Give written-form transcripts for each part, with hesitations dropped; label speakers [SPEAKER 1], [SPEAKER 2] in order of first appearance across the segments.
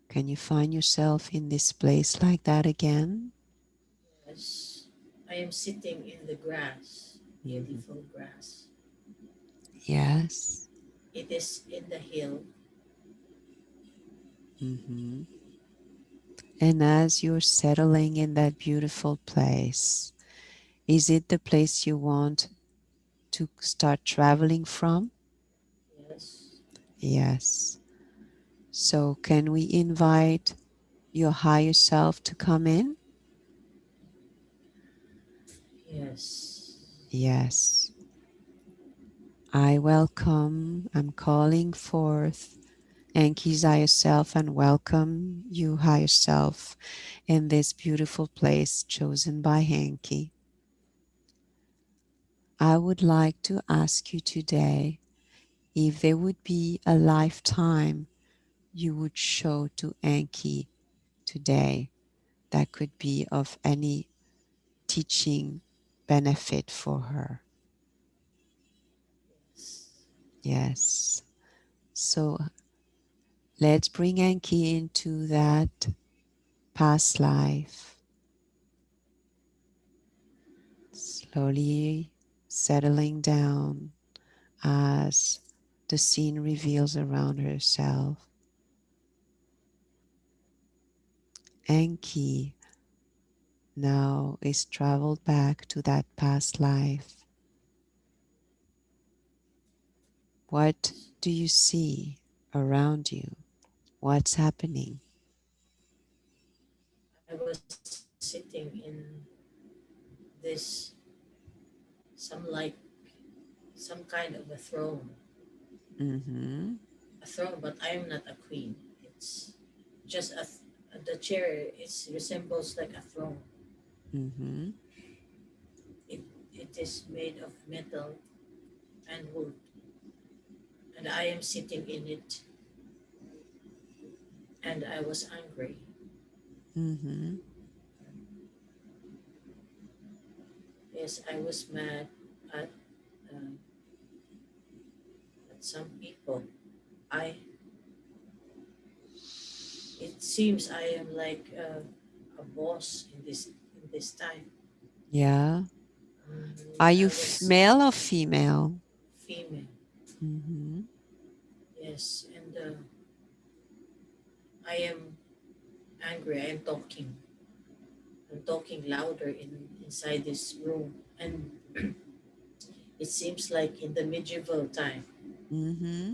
[SPEAKER 1] Can you find yourself in this place like that again?
[SPEAKER 2] Yes, I am sitting in the grass,
[SPEAKER 1] Mhm.
[SPEAKER 2] beautiful grass.
[SPEAKER 1] Yes.
[SPEAKER 2] It is in the hill.
[SPEAKER 1] Mm-hmm. And as you're settling in that beautiful place, is it the place you want to start traveling from?
[SPEAKER 2] Yes,
[SPEAKER 1] Yes. So, can we invite your higher self to come in?
[SPEAKER 2] yes,
[SPEAKER 1] Yes. I'm calling forth Hankie's higher self and welcome you, higher self, in this beautiful place chosen by Hankie. I would like to ask you today if there would be a lifetime you would show to Hankie today that could be of any teaching benefit for her.
[SPEAKER 2] yes.
[SPEAKER 1] Yes. So let's bring Hankie into that past life, slowly settling down as the scene reveals around herself. Enki now is traveled back to that past life. What do you see around you? What's happening?
[SPEAKER 2] I was sitting in this, some like, some kind of a throne.
[SPEAKER 1] Mm-hmm.
[SPEAKER 2] A throne, but I am not a queen. It's just the chair. It resembles like a throne.
[SPEAKER 1] Mm-hmm.
[SPEAKER 2] It it is made of metal and wood, and I am sitting in it, and I was angry.
[SPEAKER 1] Mm-hmm.
[SPEAKER 2] Yes, I was mad at uh, at some people. I It seems I am like a boss in this time.
[SPEAKER 1] Yeah. Are
[SPEAKER 2] Mm,
[SPEAKER 1] you
[SPEAKER 2] I was
[SPEAKER 1] male or female?
[SPEAKER 2] female.
[SPEAKER 1] Mm-hmm.
[SPEAKER 2] Yes, and I am angry. I am talking. I'm talking louder inside this room, and it seems like in the medieval time.
[SPEAKER 1] Mm-hmm.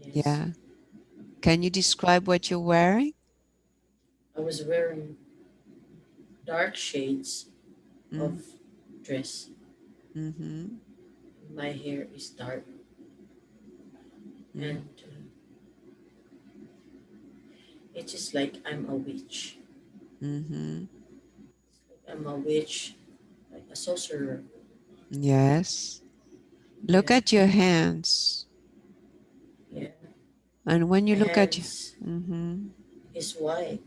[SPEAKER 2] Yes,
[SPEAKER 1] Yeah. Can you describe what you're wearing?
[SPEAKER 2] I was wearing dark shades of
[SPEAKER 1] Mm-hmm.
[SPEAKER 2] dress.
[SPEAKER 1] Mm-hmm.
[SPEAKER 2] My hair is dark, and it is like I'm a witch.
[SPEAKER 1] Mm-hmm.
[SPEAKER 2] I'm a witch, like a sorcerer.
[SPEAKER 1] Yes. Look
[SPEAKER 2] Yeah,
[SPEAKER 1] at your hands.
[SPEAKER 2] yeah.
[SPEAKER 1] And when you
[SPEAKER 2] My
[SPEAKER 1] look at,
[SPEAKER 2] hands
[SPEAKER 1] mm-hmm.
[SPEAKER 2] is white,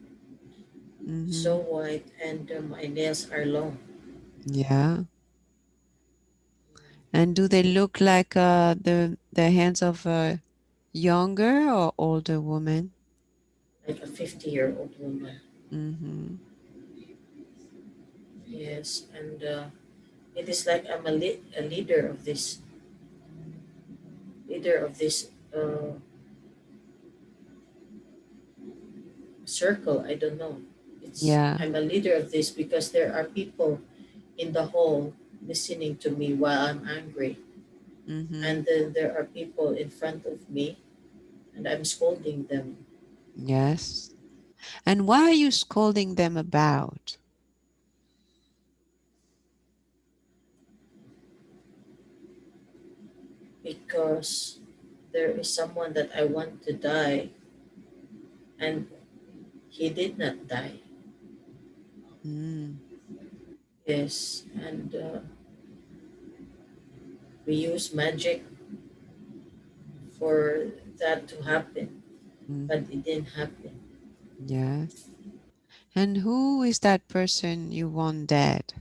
[SPEAKER 2] so
[SPEAKER 1] Mm-hmm.
[SPEAKER 2] white, and my nails are long.
[SPEAKER 1] Yeah. And do they look like the hands of a younger or older woman?
[SPEAKER 2] Like a 50-year-old woman.
[SPEAKER 1] Mm-hmm.
[SPEAKER 2] Yes, and it is like I'm a leader of this circle. I don't know. It's
[SPEAKER 1] Yeah.
[SPEAKER 2] I'm a leader of this because there are people in the hall listening to me while I'm angry,
[SPEAKER 1] Mm-hmm.
[SPEAKER 2] and then there are people in front of me, and I'm scolding them
[SPEAKER 1] Yes. And what are you scolding them about?
[SPEAKER 2] because there is someone that I want to die, and he did not die.
[SPEAKER 1] Mm.
[SPEAKER 2] Yes, and we use magic for that to happen, but
[SPEAKER 1] Mm-hmm.
[SPEAKER 2] it didn't happen.
[SPEAKER 1] Yes. And who is that person you want dead?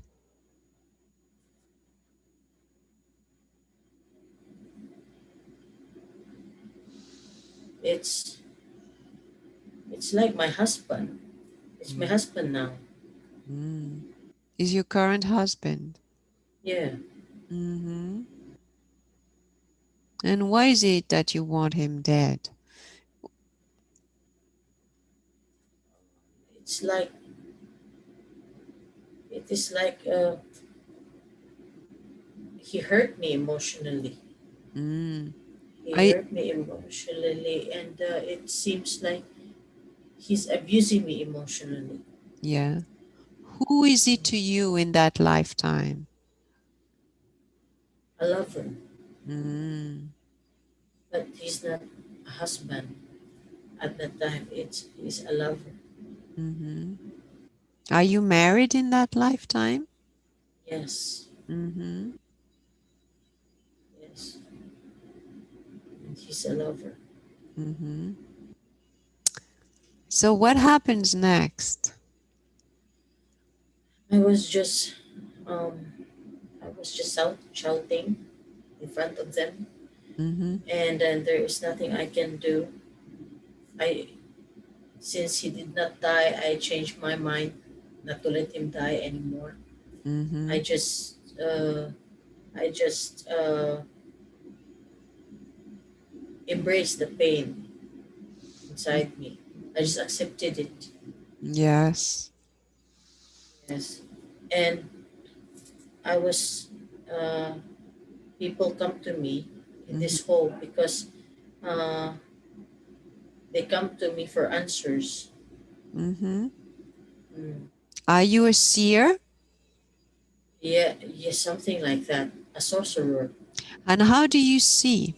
[SPEAKER 2] It's It's like my husband. It's my
[SPEAKER 1] Mm.
[SPEAKER 2] husband now.
[SPEAKER 1] Mm. Is your current husband?
[SPEAKER 2] Yeah.
[SPEAKER 1] Mm-hmm. And why is it that you want him dead?
[SPEAKER 2] It's like it is like he hurt me emotionally.
[SPEAKER 1] Mm.
[SPEAKER 2] He
[SPEAKER 1] I
[SPEAKER 2] hurt me emotionally, and it seems like he's abusing me emotionally.
[SPEAKER 1] yeah. Who is he to you in that lifetime?
[SPEAKER 2] I love her,
[SPEAKER 1] Mm.
[SPEAKER 2] but he's not a husband at that time. He's a lover.
[SPEAKER 1] Mm-hmm. Are you married in that lifetime?
[SPEAKER 2] Yes,
[SPEAKER 1] Mm-hmm.
[SPEAKER 2] yes, and he's a lover.
[SPEAKER 1] Mm-hmm. So what happens next?
[SPEAKER 2] I was just, um, I was just out shouting in front of them,
[SPEAKER 1] Mm-hmm.
[SPEAKER 2] and then there is nothing I can do. I Since he did not die, I changed my mind not to let him die anymore.
[SPEAKER 1] Mm-hmm.
[SPEAKER 2] I just, uh, I just embraced the pain
[SPEAKER 1] Mm.
[SPEAKER 2] inside me. I just accepted it.
[SPEAKER 1] Yes.
[SPEAKER 2] Yes, and I was. Uh, People come to me in
[SPEAKER 1] Mm-hmm.
[SPEAKER 2] this hole because uh, they come to me for answers.
[SPEAKER 1] Mm-hmm.
[SPEAKER 2] Mm.
[SPEAKER 1] Are you a seer?
[SPEAKER 2] Yeah, yes, something like that. A sorcerer.
[SPEAKER 1] And how do you see?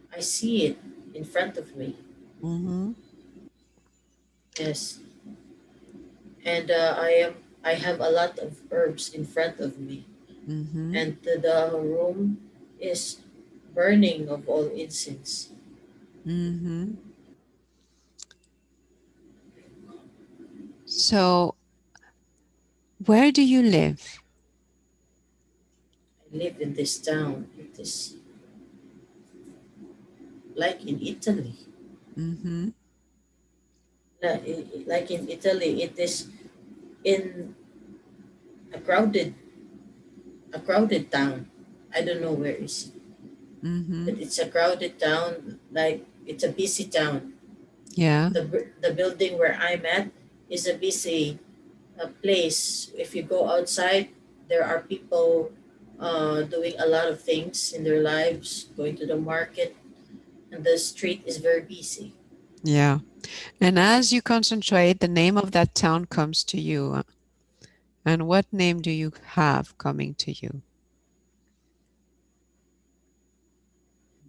[SPEAKER 2] I see it in front of me.
[SPEAKER 1] Mm-hmm.
[SPEAKER 2] Yes, and I have a lot of herbs in front of me,
[SPEAKER 1] Mm-hmm.
[SPEAKER 2] and the room is burning of all incense.
[SPEAKER 1] Mm-hmm. So where do you live?
[SPEAKER 2] I live in this town. It is like in Italy.
[SPEAKER 1] Mm-hmm.
[SPEAKER 2] Like in Italy, it is in a crowded town. I don't know where is it,
[SPEAKER 1] Mm-hmm.
[SPEAKER 2] but it's a crowded town. Like it's a busy town.
[SPEAKER 1] Yeah.
[SPEAKER 2] The building where I'm at is a busy place. If you go outside, there are people doing a lot of things in their lives, going to the market, and the street is very busy.
[SPEAKER 1] Yeah. And as you concentrate, the name of that town comes to you. And what name do you have coming to you?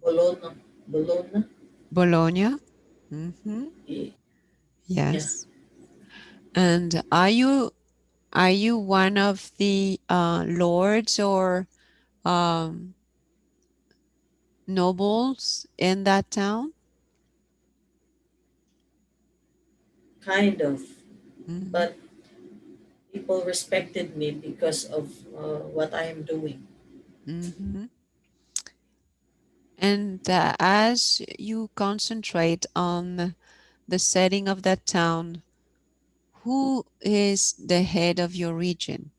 [SPEAKER 2] Bologna, Bologna,
[SPEAKER 1] Bologna? Mm-hmm.
[SPEAKER 2] y- yeah,
[SPEAKER 1] Yes. And are you one of the lords or um, nobles in that town?
[SPEAKER 2] kind of.
[SPEAKER 1] Mm-hmm.
[SPEAKER 2] But people respected me because of what I am doing.
[SPEAKER 1] Mm-hmm. And as you concentrate on the setting of that town, who is the head of your region?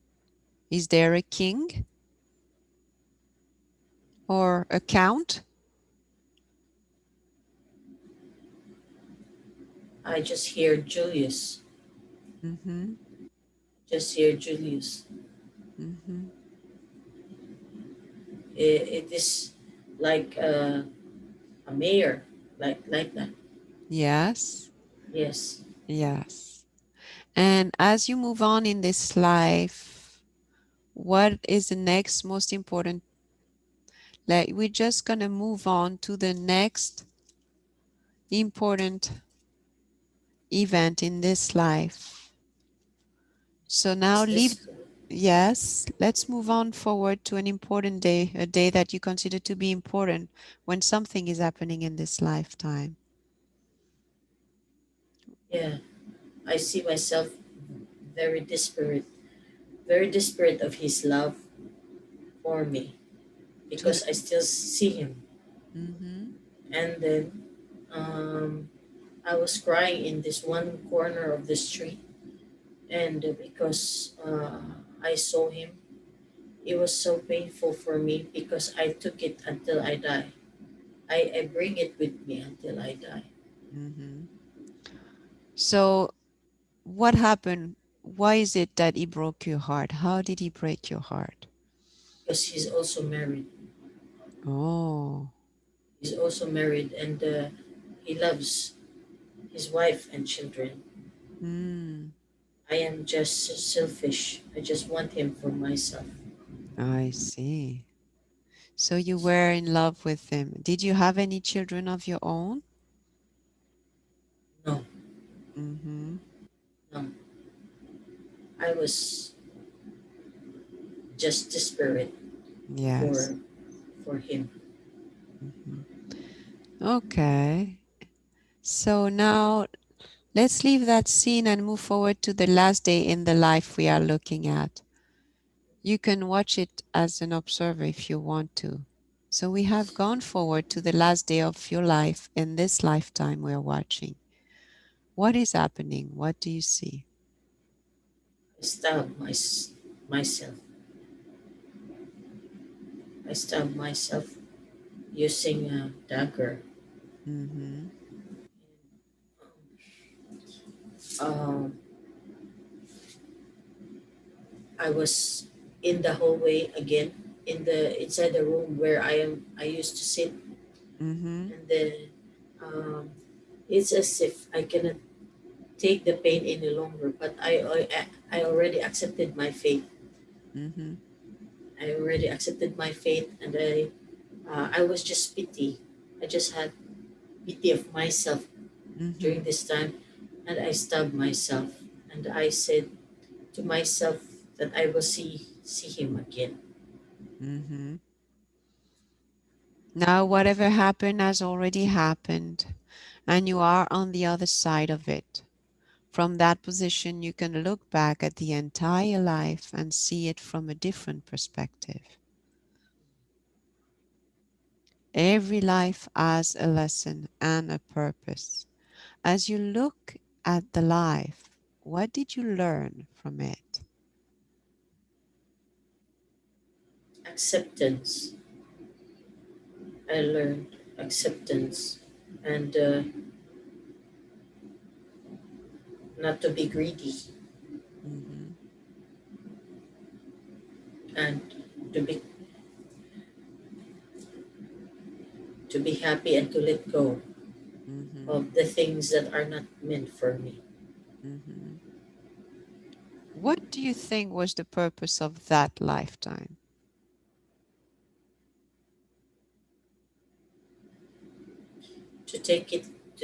[SPEAKER 1] Is there a king or a count?
[SPEAKER 2] I just hear Julius.
[SPEAKER 1] Mm-hmm.
[SPEAKER 2] Just hear Julius.
[SPEAKER 1] Mm-hmm.
[SPEAKER 2] It is like a mayor, like that.
[SPEAKER 1] Yes.
[SPEAKER 2] Yes.
[SPEAKER 1] Yes. And as you move on in this life, what is the next most important? Like, we're just going to move on to the next important event in this life. So now
[SPEAKER 2] Is
[SPEAKER 1] leave,
[SPEAKER 2] this?
[SPEAKER 1] yes, let's move on forward to an important day, a day that you consider to be important when something is happening in this lifetime.
[SPEAKER 2] Yeah. I see myself very desperate, very desperate of his love for me
[SPEAKER 1] To the,
[SPEAKER 2] because I still see him.
[SPEAKER 1] mm-hmm,
[SPEAKER 2] And then um, I was crying in this one corner of the street, and because I saw him, it was so painful for me because I took it until I die. I bring it with me until I die
[SPEAKER 1] Mm-hmm. So, what happened? Why is it that he broke your heart? How did he break your heart?
[SPEAKER 2] because he's also married.
[SPEAKER 1] Oh,
[SPEAKER 2] He's also married, and he loves his wife and children.
[SPEAKER 1] mm,
[SPEAKER 2] I am just selfish. I just want him for myself.
[SPEAKER 1] I see. So you were in love with him. Did you have any children of your own?
[SPEAKER 2] No,
[SPEAKER 1] Mm-hmm.
[SPEAKER 2] no. I was just desperate
[SPEAKER 1] Yes.
[SPEAKER 2] for for him.
[SPEAKER 1] Mm-hmm. Okay. So now let's leave that scene and move forward to the last day in the life we are looking at. You can watch it as an observer if you want to. So we have gone forward to the last day of your life in this lifetime we're watching. What is happening? What do you see?
[SPEAKER 2] I stabbed myself. I stabbed myself using a dagger.
[SPEAKER 1] Mm-hmm.
[SPEAKER 2] Um, I was in the hallway again, in the inside the room where I used to sit,
[SPEAKER 1] Mm-hmm.
[SPEAKER 2] and then um, it's as if I cannot take the pain any longer. But I already accepted my fate.
[SPEAKER 1] Mm-hmm.
[SPEAKER 2] I already accepted my fate, and I was just pity. I just had pity of myself
[SPEAKER 1] Mm-hmm.
[SPEAKER 2] during this time, and I stabbed myself, and I said to myself that I will see him again.
[SPEAKER 1] Mm-hmm. Now, whatever happened has already happened, and you are on the other side of it. From that position, you can look back at the entire life and see it from a different perspective. Every life has a lesson and a purpose. As you look at the life, what did you learn from it?
[SPEAKER 2] Acceptance. I learned acceptance, and not to be greedy,
[SPEAKER 1] Mm-hmm.
[SPEAKER 2] and to be to be happy and to let go
[SPEAKER 1] Mm-hmm.
[SPEAKER 2] of the things that are not meant for me.
[SPEAKER 1] Mm-hmm. What do you think was the purpose of that lifetime?
[SPEAKER 2] To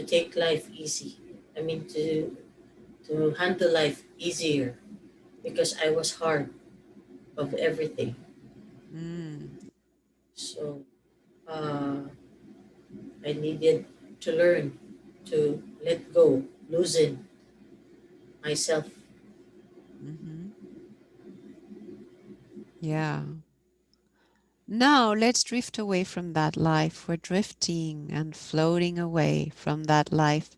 [SPEAKER 2] take life easy. I mean to handle life easier because I was hard of everything.
[SPEAKER 1] Mm,
[SPEAKER 2] So uh, I needed to learn to let go, loosen myself.
[SPEAKER 1] mm-hmm. Yeah. Now let's drift away from that life. We're drifting and floating away from that life,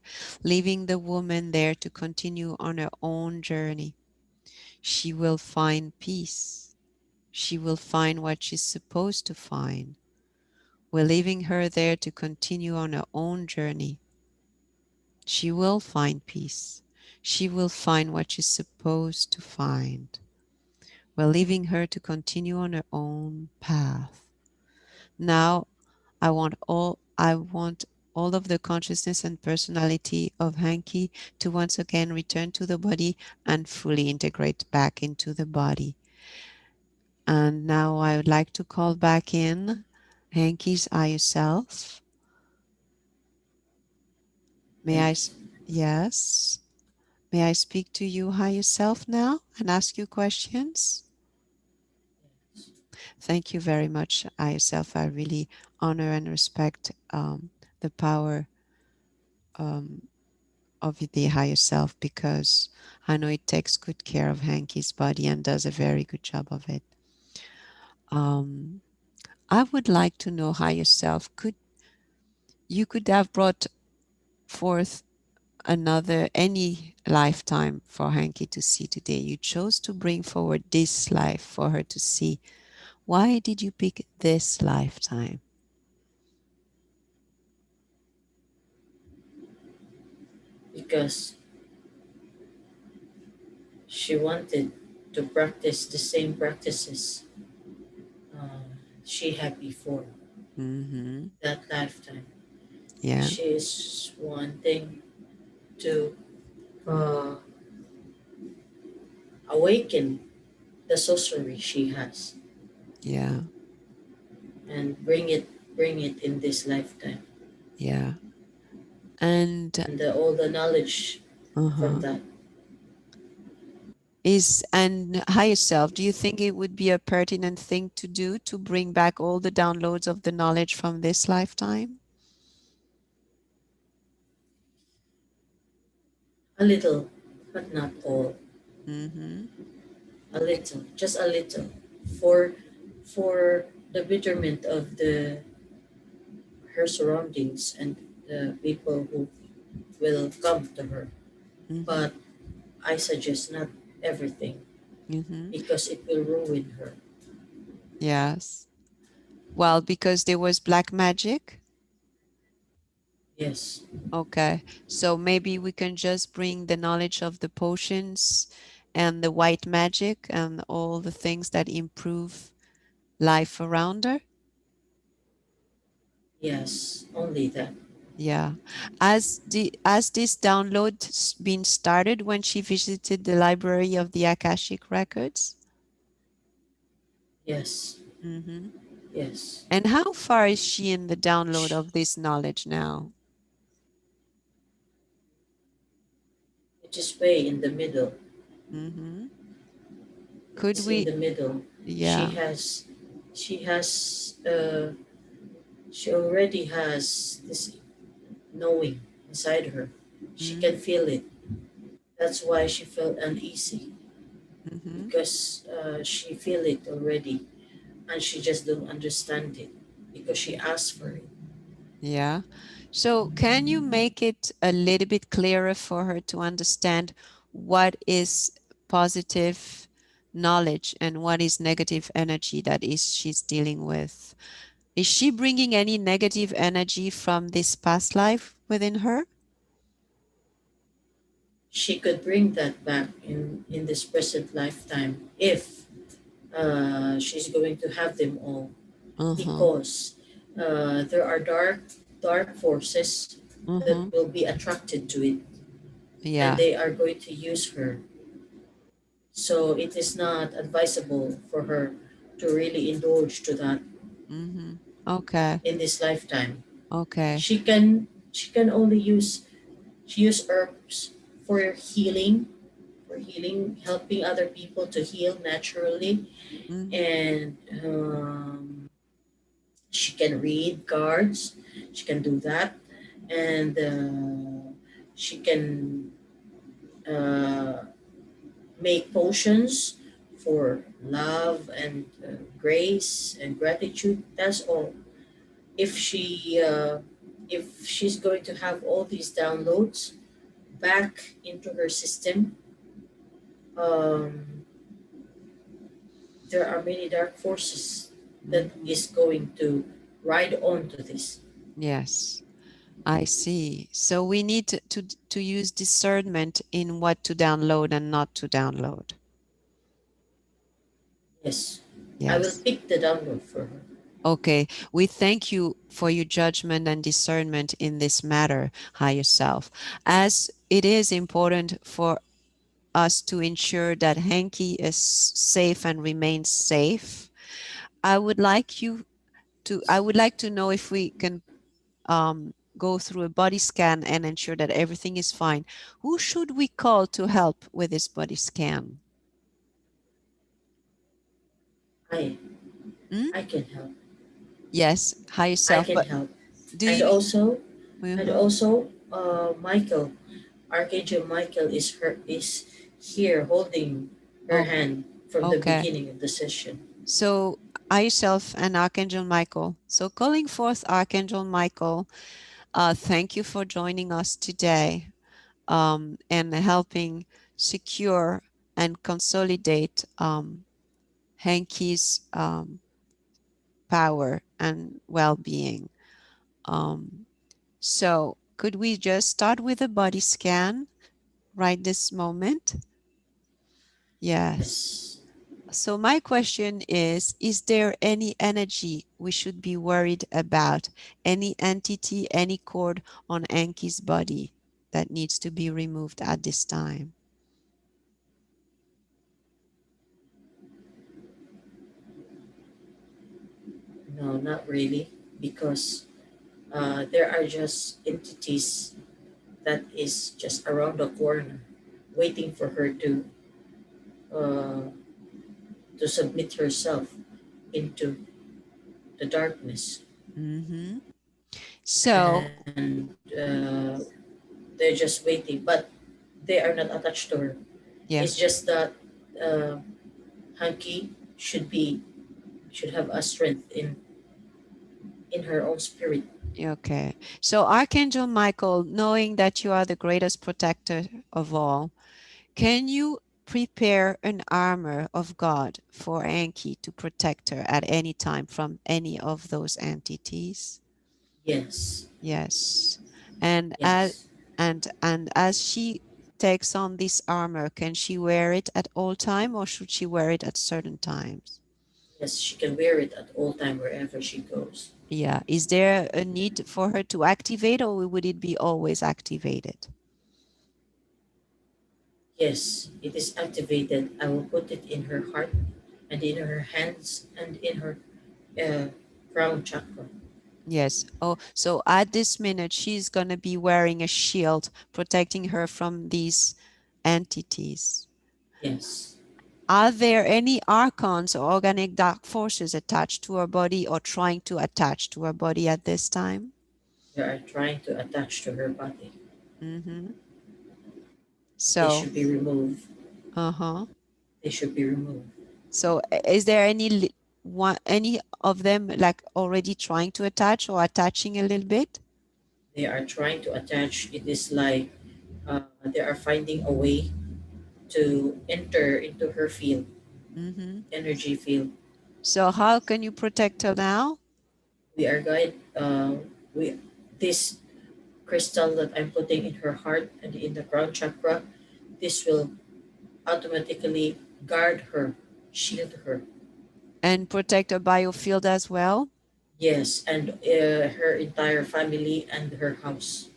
[SPEAKER 1] leaving the woman there to continue on her own journey. She will find peace. She will find what she's supposed to find. We're leaving her there to continue on her own journey. She will find peace. She will find what she's supposed to find. We're leaving her to continue on her own path. Now, I want all of the consciousness and personality of Hanky to once again return to the body and fully integrate back into the body. And now I would like to call back in Hanky's higher self. May I,
[SPEAKER 2] Yes.
[SPEAKER 1] yes, may I speak to you higher self now and ask you questions? Thank you very much, higher self. I really honor and respect the power um, of the higher self because I know it takes good care of Hanky's body and does a very good job of it. Um, I would like to know higher self. Could have brought forth? another, any lifetime for Hanky to see today. You chose to bring forward this life for her to see. Why did you pick this lifetime?
[SPEAKER 2] because she wanted to practice the same practices uh, she had before
[SPEAKER 1] Mm-hmm.
[SPEAKER 2] that lifetime.
[SPEAKER 1] Yeah,
[SPEAKER 2] She's wanting to uh, awaken the sorcery she has
[SPEAKER 1] yeah,
[SPEAKER 2] and bring it in this lifetime,
[SPEAKER 1] yeah. And
[SPEAKER 2] and all the knowledge from
[SPEAKER 1] uh-huh.
[SPEAKER 2] that.
[SPEAKER 1] Is and higher self, do you think it would be a pertinent thing to do to bring back all the downloads of the knowledge from this lifetime?
[SPEAKER 2] A little, but not all.
[SPEAKER 1] Mm-hmm.
[SPEAKER 2] A little, just a little, for for the betterment of the her surroundings and the people who will come to her.
[SPEAKER 1] Mm-hmm.
[SPEAKER 2] But I suggest not everything
[SPEAKER 1] Mm-hmm.
[SPEAKER 2] because it will ruin her.
[SPEAKER 1] Yes. Well, because there was black magic.
[SPEAKER 2] Yes,
[SPEAKER 1] Okay. So maybe we can just bring the knowledge of the potions and the white magic and all the things that improve life around her.
[SPEAKER 2] yes, only that.
[SPEAKER 1] Yeah. As this download been started when she visited the library of the Akashic records?
[SPEAKER 2] Yes,
[SPEAKER 1] Mm-hmm.
[SPEAKER 2] yes.
[SPEAKER 1] And how far is she in the download
[SPEAKER 2] Sh-
[SPEAKER 1] of this knowledge now?
[SPEAKER 2] It is way in the middle.
[SPEAKER 1] Mm-hmm. Could
[SPEAKER 2] It's in
[SPEAKER 1] we?
[SPEAKER 2] the middle. She
[SPEAKER 1] Yeah.
[SPEAKER 2] has, she has, she already has this knowing inside her. She
[SPEAKER 1] Mm-hmm.
[SPEAKER 2] can feel it. That's why she felt uneasy
[SPEAKER 1] Mm-hmm.
[SPEAKER 2] because she feel it already, and she just don't understand it because she asked for it.
[SPEAKER 1] Yeah. So can you make it a little bit clearer for her to understand what is positive knowledge and what is negative energy that is she's dealing with? Is she bringing any negative energy from this past life within her?
[SPEAKER 2] She could bring that back in this present lifetime if she's going to have them all,
[SPEAKER 1] Uh-huh.
[SPEAKER 2] because there are dark forces that
[SPEAKER 1] Uh-huh.
[SPEAKER 2] will be attracted to it, and
[SPEAKER 1] Yeah.
[SPEAKER 2] they are going to use her. So it is not advisable for her to really indulge to that
[SPEAKER 1] Mm-hmm. Okay.
[SPEAKER 2] in this lifetime.
[SPEAKER 1] Okay.
[SPEAKER 2] She can only use herbs for healing, helping other people to heal naturally,
[SPEAKER 1] Mm-hmm.
[SPEAKER 2] and she can read cards. She can do that, and she can uh, make potions for love and grace and gratitude. That's all. If she's going to have all these downloads back into her system, um, there are many dark forces that
[SPEAKER 1] Mm-hmm.
[SPEAKER 2] is going to ride on to this.
[SPEAKER 1] Yes. I see. So we need to use discernment in what to download and not to download.
[SPEAKER 2] Yes, I will
[SPEAKER 1] Yes.
[SPEAKER 2] pick the download for her.
[SPEAKER 1] Okay. We thank you for your judgment and discernment in this matter, higher self, as it is important for us to ensure that Hanky is safe and remains safe. I would like you I would like to know if we can go through a body scan and ensure that everything is fine. Who should we call to help with this body scan?
[SPEAKER 2] I
[SPEAKER 1] Hmm?
[SPEAKER 2] I can help.
[SPEAKER 1] Yes, higher
[SPEAKER 2] I
[SPEAKER 1] self.
[SPEAKER 2] can
[SPEAKER 1] But
[SPEAKER 2] help.
[SPEAKER 1] do
[SPEAKER 2] And
[SPEAKER 1] you?
[SPEAKER 2] also,
[SPEAKER 1] Uh-huh.
[SPEAKER 2] Michael, Archangel Michael is here holding her
[SPEAKER 1] Oh,
[SPEAKER 2] hand from the
[SPEAKER 1] okay.
[SPEAKER 2] beginning of the session.
[SPEAKER 1] So I yourself and Archangel Michael. So calling forth Archangel Michael, thank you for joining us today. and helping secure and consolidate Hankie's power and well-being. Um, so could we just start with a body scan right this moment? Yes.
[SPEAKER 2] Yes.
[SPEAKER 1] So my question is there any energy we should be worried about? Any entity, any cord on Anki's body that needs to be removed at this time?
[SPEAKER 2] No, not really, because there are just entities that is just around the corner, waiting for her uh, to submit herself into the darkness,
[SPEAKER 1] Mm-hmm. So,
[SPEAKER 2] and they're just waiting. But they are not attached to her. It's
[SPEAKER 1] yeah,
[SPEAKER 2] just that uh, Hanky should have a strength in her own spirit.
[SPEAKER 1] okay. So Archangel Michael, knowing that you are the greatest protector of all, can you prepare an armor of God for Anki to protect her at any time from any of those entities?
[SPEAKER 2] Yes,
[SPEAKER 1] Yes. And as
[SPEAKER 2] yes,
[SPEAKER 1] and as she takes on this armor, can she wear it at all time or should she wear it at certain times?
[SPEAKER 2] yes. She can wear it at all time wherever she goes.
[SPEAKER 1] Yeah. Is there a need for her to activate or would it be always activated?
[SPEAKER 2] Yes, it is activated. I will put it in her heart and in her hands and in her uh, crown chakra.
[SPEAKER 1] Yes. Oh, so at this minute, she's going to be wearing a shield protecting her from these entities.
[SPEAKER 2] Yes,
[SPEAKER 1] Are there any archons or organic dark forces attached to her body or trying to attach to her body at this time?
[SPEAKER 2] they are trying to attach to her body.
[SPEAKER 1] Mm-hmm.
[SPEAKER 2] They
[SPEAKER 1] So,
[SPEAKER 2] should be removed.
[SPEAKER 1] uh-huh.
[SPEAKER 2] They should be removed.
[SPEAKER 1] So, is there any of them like already trying to attach or attaching a little bit?
[SPEAKER 2] They are trying to attach. It is like they are finding a way to enter into her field,
[SPEAKER 1] Mm-hmm.
[SPEAKER 2] energy field.
[SPEAKER 1] So, how can you protect her now?
[SPEAKER 2] We are guide. We this crystal that I'm putting in her heart and in the crown chakra. This will automatically guard her, shield her.
[SPEAKER 1] And protect her biofield as well?
[SPEAKER 2] Yes, and her entire family and her house.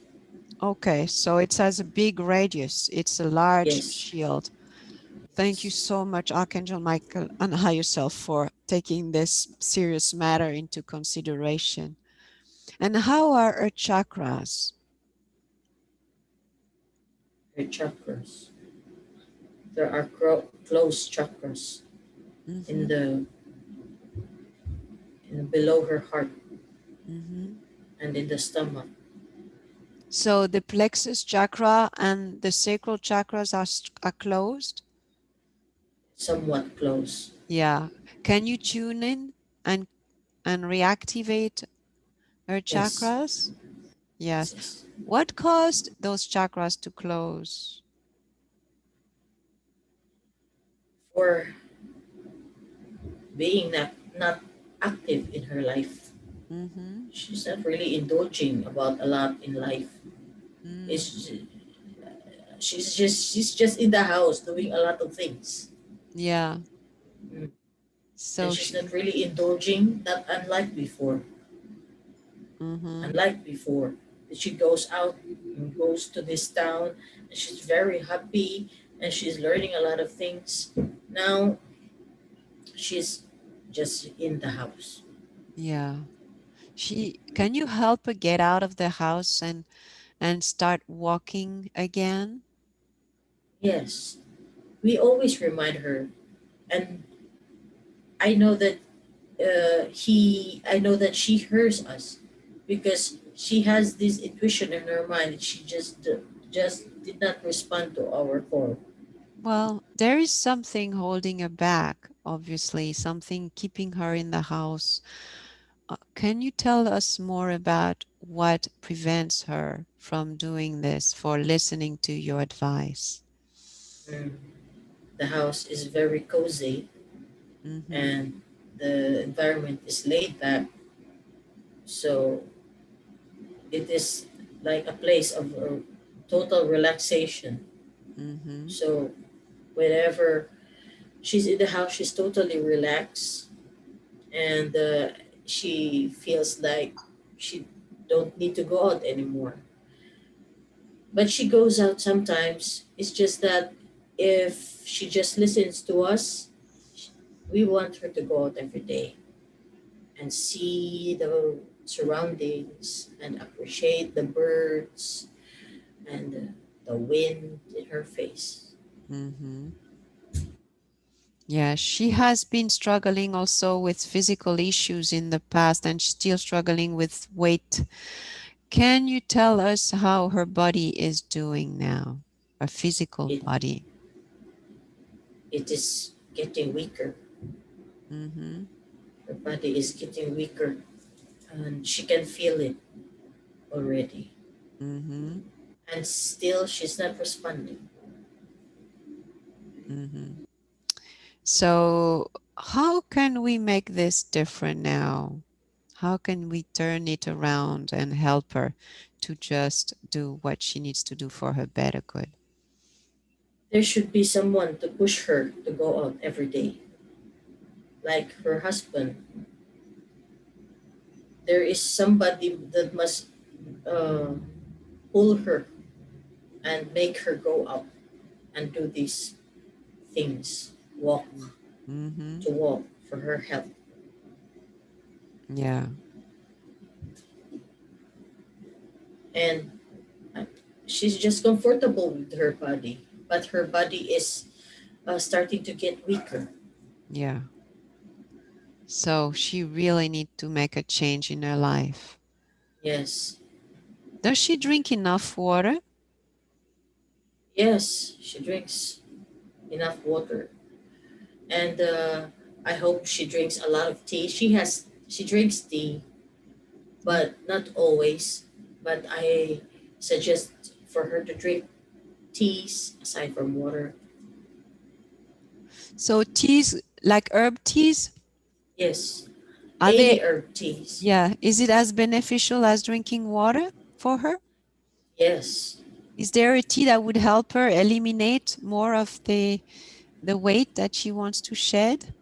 [SPEAKER 1] Okay, so it has a big radius. It's a large
[SPEAKER 2] Yes,
[SPEAKER 1] shield. Thank you
[SPEAKER 2] yes.
[SPEAKER 1] so much, Archangel Michael and high yourself for taking this serious matter into consideration. And how are our chakras?
[SPEAKER 2] Her chakras. There are closed chakras in
[SPEAKER 1] Mm-hmm,
[SPEAKER 2] below her heart
[SPEAKER 1] mm-hmm.
[SPEAKER 2] and in the stomach,
[SPEAKER 1] So the plexus chakra and the sacral chakras are closed?
[SPEAKER 2] somewhat close.
[SPEAKER 1] Yeah. Can you tune in and reactivate our
[SPEAKER 2] Yes,
[SPEAKER 1] chakras?
[SPEAKER 2] yes,
[SPEAKER 1] Yes.
[SPEAKER 2] yes.
[SPEAKER 1] What caused those chakras to close?
[SPEAKER 2] For being not active in her life.
[SPEAKER 1] Mm-hmm.
[SPEAKER 2] She's not really indulging about a lot in life.
[SPEAKER 1] Mm.
[SPEAKER 2] It's she's just in the house doing a lot of things.
[SPEAKER 1] Yeah.
[SPEAKER 2] Mm. And
[SPEAKER 1] So
[SPEAKER 2] she's
[SPEAKER 1] she.
[SPEAKER 2] not really indulging, not unlike before.
[SPEAKER 1] Mm-hmm.
[SPEAKER 2] Unlike before, she goes out and goes to this town, and she's very happy, and she's learning a lot of things. Now she's just in the house.
[SPEAKER 1] Yeah. She can you help her get out of the house and start walking again?
[SPEAKER 2] Yes, we always remind her, and I know that I know that she hears us because she has this intuition in her mind. She just did not respond to our call.
[SPEAKER 1] Well, there is something holding her back, obviously, something keeping her in the house. Can you tell us more about what prevents her from doing this, for listening to your advice?
[SPEAKER 2] Mm. The house is very cozy
[SPEAKER 1] Mm-hmm.
[SPEAKER 2] and the environment is laid back. So it is like a place of total relaxation.
[SPEAKER 1] Mm-hmm.
[SPEAKER 2] So whenever she's in the house, she's totally relaxed, and she feels like she don't need to go out anymore. But she goes out sometimes. It's just that if she just listens to us, we want her to go out every day and see the surroundings and appreciate the birds and the wind in her face.
[SPEAKER 1] Mm-hmm. Yeah, she has been struggling also with physical issues in the past and still struggling with weight. Can you tell us how her body is doing now? Her physical
[SPEAKER 2] It
[SPEAKER 1] body.
[SPEAKER 2] it is getting weaker.
[SPEAKER 1] Mm-hmm.
[SPEAKER 2] Her body is getting weaker, and she can feel it already.
[SPEAKER 1] Mm-hmm.
[SPEAKER 2] And still, she's not responding.
[SPEAKER 1] Mm-hmm. So, how can we make this different now? How can we turn it around and help her to just do what she needs to do for her better good?
[SPEAKER 2] There should be someone to push her to go out every day, like her husband. There is somebody that must uh, pull her and make her go out and do these things,
[SPEAKER 1] Mm-hmm.
[SPEAKER 2] to walk for her health.
[SPEAKER 1] Yeah,
[SPEAKER 2] And uh, she's just comfortable with her body, but her body is starting to get weaker.
[SPEAKER 1] yeah. So she really need to make a change in her life.
[SPEAKER 2] Yes,
[SPEAKER 1] Does she drink enough water?
[SPEAKER 2] yes, she drinks enough water, and I hope she drinks a lot of tea. She drinks tea,
[SPEAKER 1] Mm.
[SPEAKER 2] but not always. But I suggest for her to drink teas aside from water.
[SPEAKER 1] So teas, like herb teas,
[SPEAKER 2] Yes,
[SPEAKER 1] are they,
[SPEAKER 2] any herb teas.
[SPEAKER 1] yeah, is it as beneficial as drinking water for her?
[SPEAKER 2] Yes,
[SPEAKER 1] Is there a tea that would help her eliminate more of the weight that she wants to shed?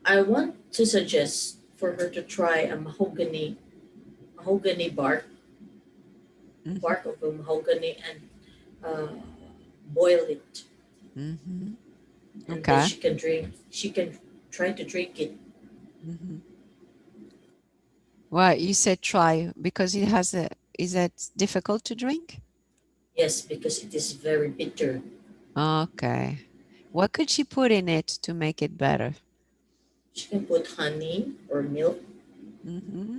[SPEAKER 2] I want to suggest for her to try a mahogany
[SPEAKER 1] Mm-hmm.
[SPEAKER 2] bark of a mahogany, and uh, boil it,
[SPEAKER 1] Mm-hmm.
[SPEAKER 2] and then
[SPEAKER 1] Okay.
[SPEAKER 2] she can drink. She can try to drink it.
[SPEAKER 1] Mm-hmm. Well, you said try because it has a, is that difficult to drink?
[SPEAKER 2] Yes, because it is very bitter.
[SPEAKER 1] Okay. What could she put in it to make it better?
[SPEAKER 2] She can put honey or milk,
[SPEAKER 1] Mm-hmm.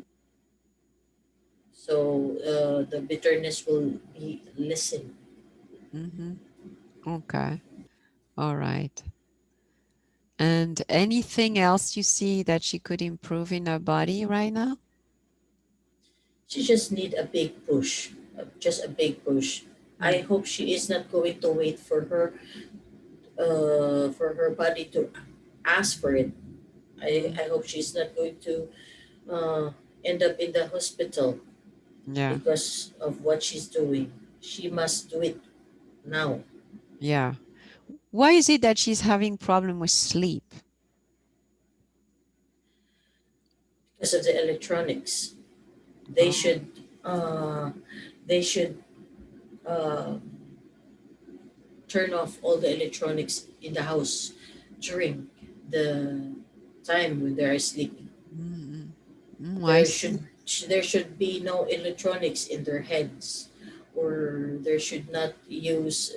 [SPEAKER 2] so the bitterness will be lessened.
[SPEAKER 1] Mm-hmm. Okay. All right. And anything else you see that she could improve in her body right now?
[SPEAKER 2] She just need a big push, just a big push. I
[SPEAKER 1] Mm.
[SPEAKER 2] hope she is not going to wait for her body to ask for it. I
[SPEAKER 1] Mm.
[SPEAKER 2] hope she's not going to uh, end up in the hospital
[SPEAKER 1] Yeah.
[SPEAKER 2] because of what she's doing. She must do it now
[SPEAKER 1] Yeah. Why is it that she's having problem with sleep?
[SPEAKER 2] because of the electronics. They
[SPEAKER 1] Oh.
[SPEAKER 2] should uh, they should uh, turn off all the electronics in the house during the time when they are sleeping.
[SPEAKER 1] Mm. Mm, I
[SPEAKER 2] There
[SPEAKER 1] see.
[SPEAKER 2] should be no electronics in their heads, or there should not use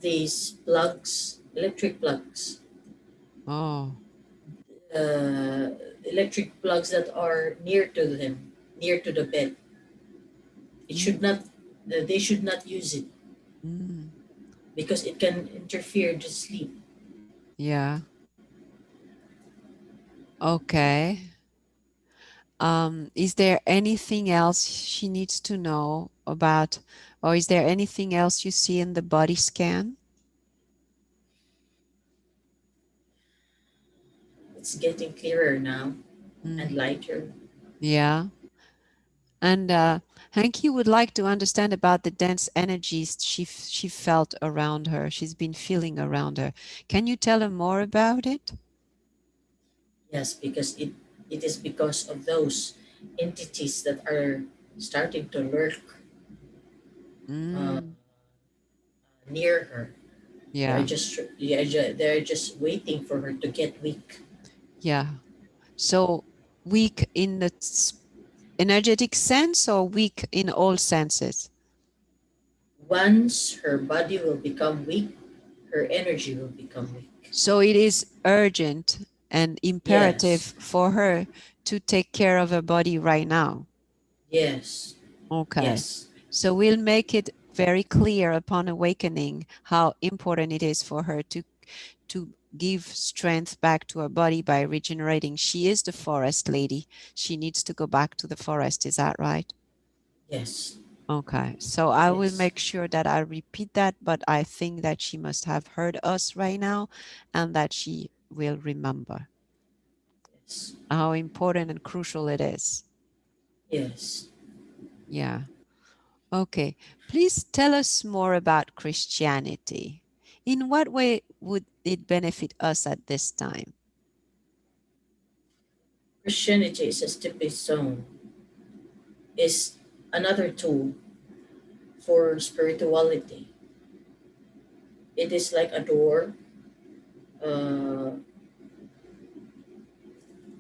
[SPEAKER 2] these plugs, electric plugs,
[SPEAKER 1] Oh.
[SPEAKER 2] uh, electric plugs that are near to them, near to the bed. It
[SPEAKER 1] Mm.
[SPEAKER 2] should not. They should not use it
[SPEAKER 1] Mm.
[SPEAKER 2] because it can interfere the sleep.
[SPEAKER 1] Yeah. Okay. Is there anything else she needs to know about, or is there anything else you see in the body scan?
[SPEAKER 2] It's getting clearer now and
[SPEAKER 1] Mm,
[SPEAKER 2] lighter.
[SPEAKER 1] yeah. And Hanky would like to understand about the dense energies she felt around her. She's been feeling around her. Can you tell her more about it?
[SPEAKER 2] Yes, because it is because of those entities that are starting to lurk uh,
[SPEAKER 1] Mm,
[SPEAKER 2] near her.
[SPEAKER 1] yeah,
[SPEAKER 2] They're just waiting for her to get weak.
[SPEAKER 1] yeah. So weak in the energetic sense or weak in all senses?
[SPEAKER 2] Once her body will become weak, her energy will become weak.
[SPEAKER 1] So it is urgent and
[SPEAKER 2] Yes,
[SPEAKER 1] imperative for her to take care of her body right now.
[SPEAKER 2] yes,
[SPEAKER 1] Okay.
[SPEAKER 2] yes,
[SPEAKER 1] So we'll make it very clear upon awakening how important it is for her to give strength back to her body by regenerating. She is the forest lady. She needs to go back to the forest. Is that right?
[SPEAKER 2] yes,
[SPEAKER 1] Okay. So I will
[SPEAKER 2] yes,
[SPEAKER 1] make sure that I repeat that, but I think that she must have heard us right now and that she will remember
[SPEAKER 2] yes,
[SPEAKER 1] how important and crucial it is.
[SPEAKER 2] yes.
[SPEAKER 1] Yeah. Okay. Please tell us more about Christianity. In what way would it benefit us at this time?
[SPEAKER 2] Christianity is a stepping stone, is another tool for spirituality. It is like a door, uh,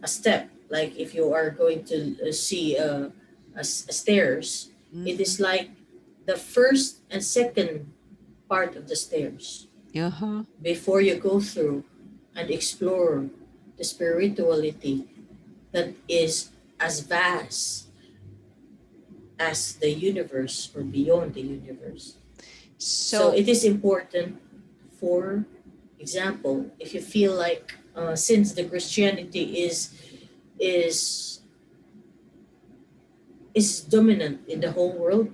[SPEAKER 2] a step. Like if you are going to see a stairs, it
[SPEAKER 1] Mm-hmm.
[SPEAKER 2] is like the first and second part of the stairs
[SPEAKER 1] Uh-huh.
[SPEAKER 2] before you go through and explore the spirituality that is as vast as the universe or beyond the universe. So
[SPEAKER 1] So,
[SPEAKER 2] it is important, for example, if you feel like since the Christianity is is dominant in the whole world,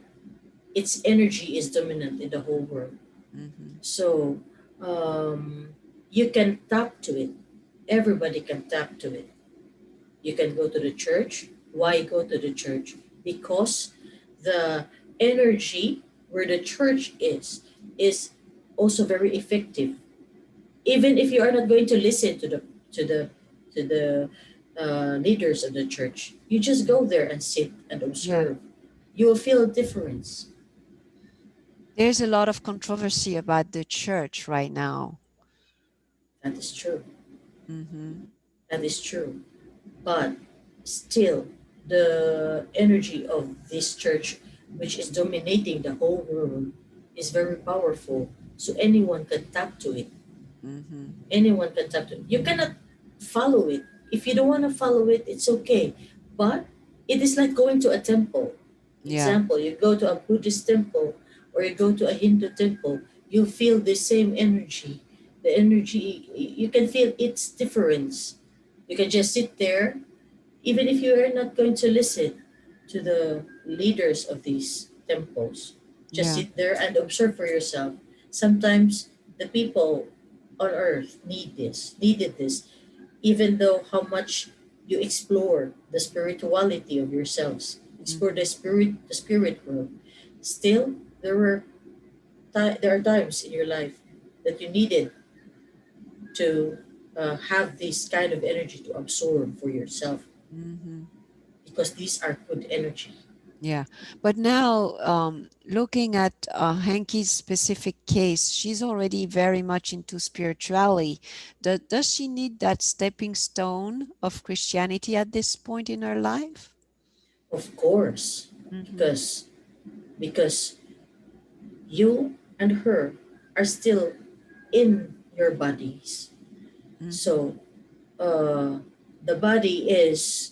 [SPEAKER 2] its energy is dominant in the whole world.
[SPEAKER 1] mm-hmm.
[SPEAKER 2] So um, you can tap to it. Everybody can tap to it. You can go to the church. Why go to the church? Because the energy where the church is also very effective. Even if you are not going to listen to the to the leaders of the church, you just
[SPEAKER 1] Mm.
[SPEAKER 2] go there and sit and
[SPEAKER 1] Yeah.
[SPEAKER 2] observe. You will feel a difference.
[SPEAKER 1] There's a lot of controversy about the church right now.
[SPEAKER 2] That is true.
[SPEAKER 1] Mm-hmm.
[SPEAKER 2] That is true. But still, the energy of this church, which is dominating the whole world, is very powerful. So anyone can tap to it.
[SPEAKER 1] Mm-hmm.
[SPEAKER 2] Anyone can tap to it. You cannot follow it. If you don't want to follow it, it's okay. But it is like going to a temple.
[SPEAKER 1] Yeah.
[SPEAKER 2] Example, you go to a Buddhist temple or you go to a Hindu temple, you feel the same energy. The energy, you can feel its difference. You can just sit there, even if you are not going to listen to the leaders of these temples. Just
[SPEAKER 1] Yeah.
[SPEAKER 2] sit there and observe for yourself. Sometimes the people on earth needed this, even though how much you explore the spirituality of yourselves, explore
[SPEAKER 1] Mm-hmm.
[SPEAKER 2] the spirit world. Still, there are times in your life that you needed to have this kind of energy to absorb for yourself,
[SPEAKER 1] Mm-hmm.
[SPEAKER 2] because these are good energy.
[SPEAKER 1] Yeah. But now, looking at Hankie's specific case, she's already very much into spirituality. Does she need that stepping stone of Christianity at this point in her life?
[SPEAKER 2] Of course,
[SPEAKER 1] Mm-hmm.
[SPEAKER 2] because because you and her are still in your bodies.
[SPEAKER 1] Mm-hmm.
[SPEAKER 2] So the body is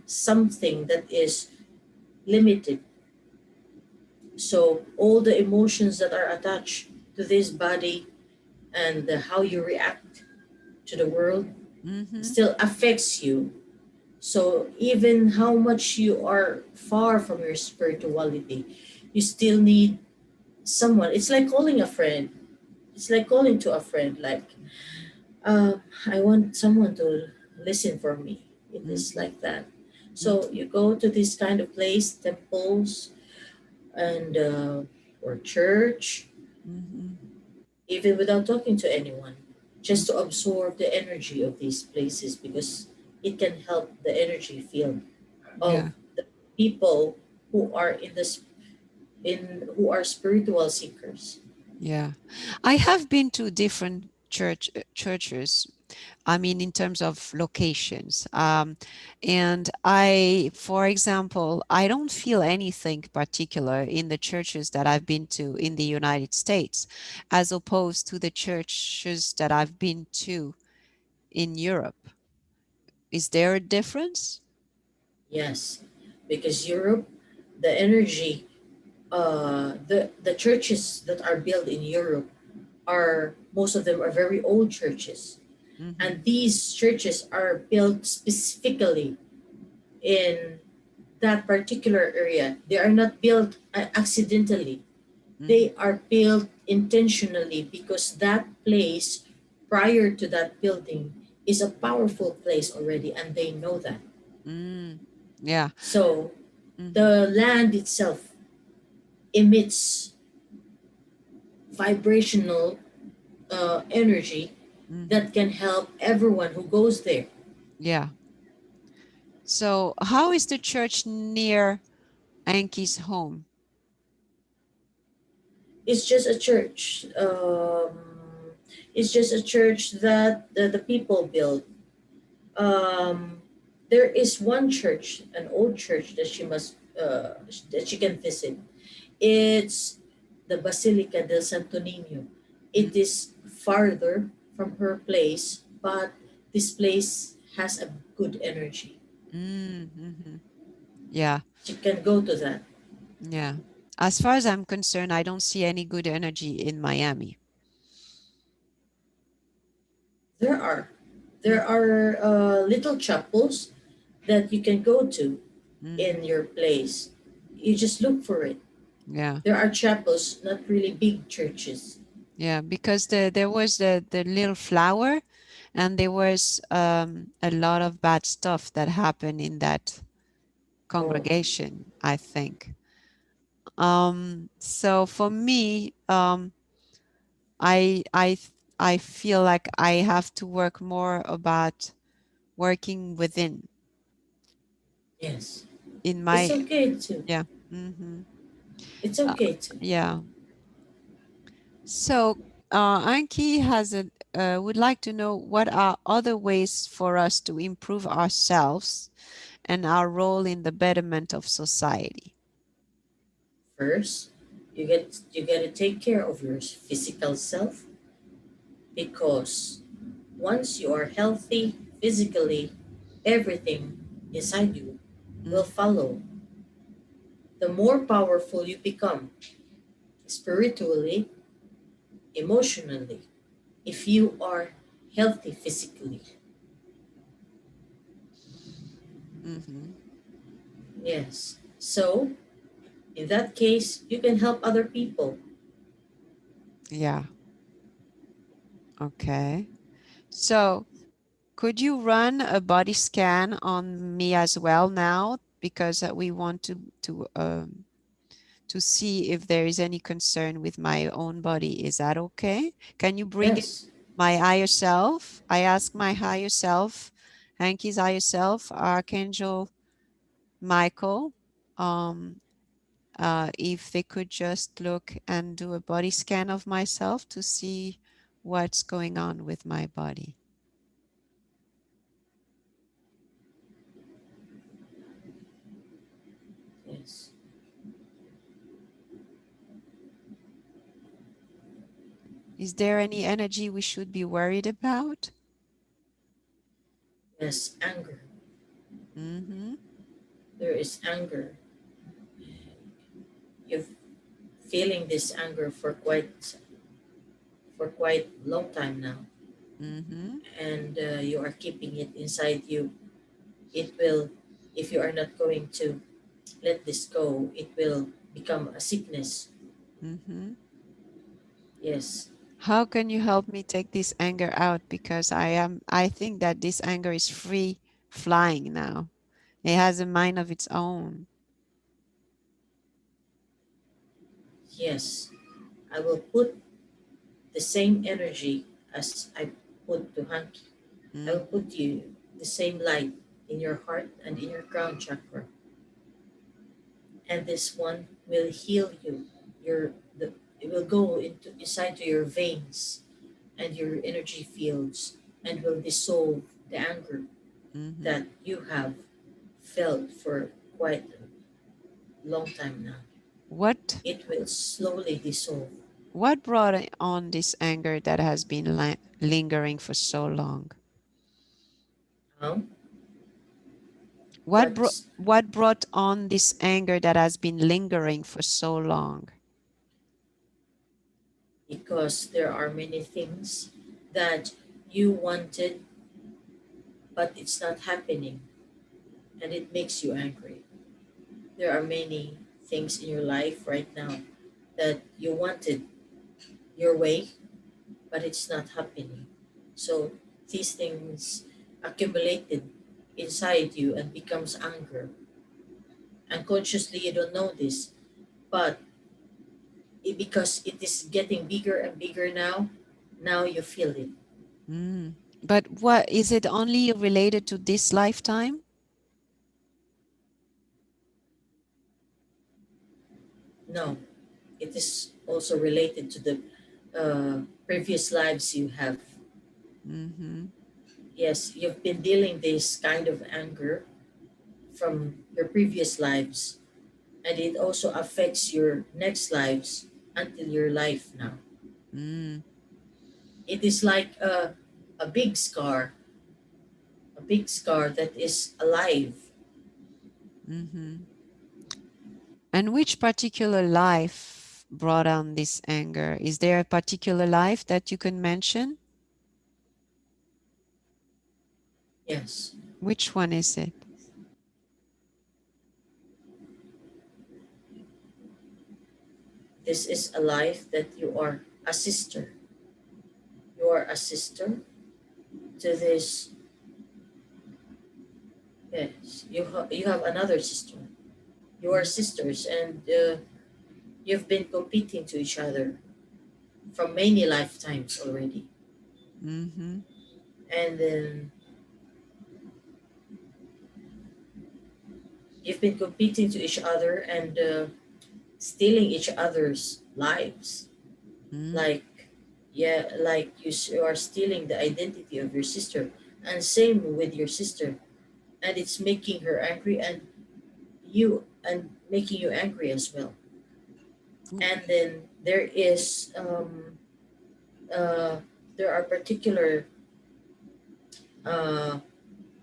[SPEAKER 2] something that is limited. So all the emotions that are attached to this body and how you react to the world,
[SPEAKER 1] Mm-hmm.
[SPEAKER 2] still affects you. So even how much you are far from your spirituality, you still need someone. It's like calling a friend. It's like calling to a friend, like, I want someone to listen for me. It is
[SPEAKER 1] Mm-hmm.
[SPEAKER 2] like that. So
[SPEAKER 1] Mm-hmm.
[SPEAKER 2] you go to this kind of place, temples, and or church,
[SPEAKER 1] Mm-hmm.
[SPEAKER 2] even without talking to anyone, just to
[SPEAKER 1] Mm-hmm.
[SPEAKER 2] absorb the energy of these places, because it can help the energy field of
[SPEAKER 1] Yeah.
[SPEAKER 2] the people who are in this in who are spiritual seekers.
[SPEAKER 1] Yeah. I have been to different churches. I mean, in terms of locations. And for example, I don't feel anything particular in the churches that I've been to in the United States, as opposed to the churches that I've been to in Europe. Is there a difference?
[SPEAKER 2] Yes, because Europe, the energy, the churches that are built in Europe are, most of them are very old churches,
[SPEAKER 1] Mm-hmm.
[SPEAKER 2] and these churches are built specifically in that particular area. They are not built accidentally.
[SPEAKER 1] Mm-hmm.
[SPEAKER 2] They are built intentionally, because that place prior to that building is a powerful place already, and they know that.
[SPEAKER 1] Mm. Yeah.
[SPEAKER 2] So
[SPEAKER 1] Mm-hmm.
[SPEAKER 2] the land itself emits vibrational energy
[SPEAKER 1] Mm-hmm.
[SPEAKER 2] that can help everyone who goes there.
[SPEAKER 1] Yeah. So, how is the church near Anki's home?
[SPEAKER 2] It's just a church. It's just a church that the people build. Um, there is one church, an old church that that she can visit. It's the Basilica del Santo Niño. It
[SPEAKER 1] Mm-hmm.
[SPEAKER 2] is farther from her place, but this place has a good energy.
[SPEAKER 1] Mm-hmm. Yeah.
[SPEAKER 2] She can go to that.
[SPEAKER 1] Yeah. As far as I'm concerned, I don't see any good energy in Miami.
[SPEAKER 2] There are
[SPEAKER 1] Mm,
[SPEAKER 2] there are little chapels that you can go to
[SPEAKER 1] mm-hmm.
[SPEAKER 2] in your place. You just look for it.
[SPEAKER 1] Yeah.
[SPEAKER 2] There are chapels, not really big churches.
[SPEAKER 1] Yeah. Because there was the little flower, and there was a lot of bad stuff that happened in that
[SPEAKER 2] Oh,
[SPEAKER 1] congregation, I think. So for me, I feel like I have to work more about working within
[SPEAKER 2] yes.
[SPEAKER 1] in
[SPEAKER 2] It's
[SPEAKER 1] my
[SPEAKER 2] okay too.
[SPEAKER 1] yeah. Mm-hmm.
[SPEAKER 2] It's
[SPEAKER 1] Uh,
[SPEAKER 2] okay too.
[SPEAKER 1] yeah. So, Anki would like to know what are other ways for us to improve ourselves and our role in the betterment of society.
[SPEAKER 2] First, you get to take care of your physical self, because once you are healthy physically, everything inside you will
[SPEAKER 1] Mm,
[SPEAKER 2] follow. The more powerful you become spiritually, emotionally, if you are healthy physically.
[SPEAKER 1] mm-hmm.
[SPEAKER 2] Yes. So, in that case, you can help other people.
[SPEAKER 1] Yeah. Okay. So, could you run a body scan on me as well now? Because we want to see if there is any concern with my own body. Is that okay? Can you bring in
[SPEAKER 2] Yes.
[SPEAKER 1] my higher self? I ask my higher self, Hankey's higher self, Archangel Michael, um, if they could just look and do a body scan of myself to see what's going on with my body.
[SPEAKER 2] Yes.
[SPEAKER 1] Is there any energy we should be worried about?
[SPEAKER 2] Yes. Anger.
[SPEAKER 1] Mm-hmm.
[SPEAKER 2] There is anger. You've feeling this anger for quite long time now.
[SPEAKER 1] Mm-hmm.
[SPEAKER 2] and you are keeping it inside you, it will, if you are not going to let this go, it will become a sickness.
[SPEAKER 1] Mm-hmm.
[SPEAKER 2] Yes,
[SPEAKER 1] How can you help me take this anger out? Because I think that this anger is free flying now. It has a mind of its own.
[SPEAKER 2] yes. I will put the same energy as I put to Hanky. I will
[SPEAKER 1] Mm-hmm.
[SPEAKER 2] put you the same light in your heart and in your crown chakra, and this one will heal you. It will go into inside to your veins and your energy fields and will dissolve the anger
[SPEAKER 1] Mm-hmm.
[SPEAKER 2] that you have felt for quite a long time now.
[SPEAKER 1] What
[SPEAKER 2] It will slowly dissolve.
[SPEAKER 1] what brought on this anger that has been lingering for so long?
[SPEAKER 2] Um,
[SPEAKER 1] What
[SPEAKER 2] what's
[SPEAKER 1] what brought on this anger that has been lingering for so long?
[SPEAKER 2] Because there are many things that you wanted, but it's not happening, and it makes you angry. There are many things in your life right now that you wanted your way, but it's not happening. So these things accumulated inside you and becomes anger. Unconsciously, you don't know this, but because it is getting bigger and bigger now, now you feel it.
[SPEAKER 1] Mm. But what is it only related to this lifetime?
[SPEAKER 2] No, it is also related to the previous lives you have.
[SPEAKER 1] Mm-hmm.
[SPEAKER 2] Yes, you've been dealing this kind of anger from your previous lives, and it also affects your next lives until your life now.
[SPEAKER 1] Mm.
[SPEAKER 2] It is like a big scar, a big scar that is alive.
[SPEAKER 1] Mm-hmm. And which particular life brought on this anger? Is there a particular life that you can mention?
[SPEAKER 2] Yes,
[SPEAKER 1] Which one is it?
[SPEAKER 2] this is a life that you are a sister. You are a sister to this. Yes, you have another sister. You are
[SPEAKER 1] Mm.
[SPEAKER 2] sisters, and you've been competing to each other from many lifetimes already.
[SPEAKER 1] Mm-hmm.
[SPEAKER 2] And then you've been competing to each other and stealing each other's lives.
[SPEAKER 1] Mm.
[SPEAKER 2] Like, yeah, like you are stealing the identity of your sister. And same with your sister. And it's making her angry and making you angry as well.
[SPEAKER 1] Ooh.
[SPEAKER 2] And then uh, there are particular uh,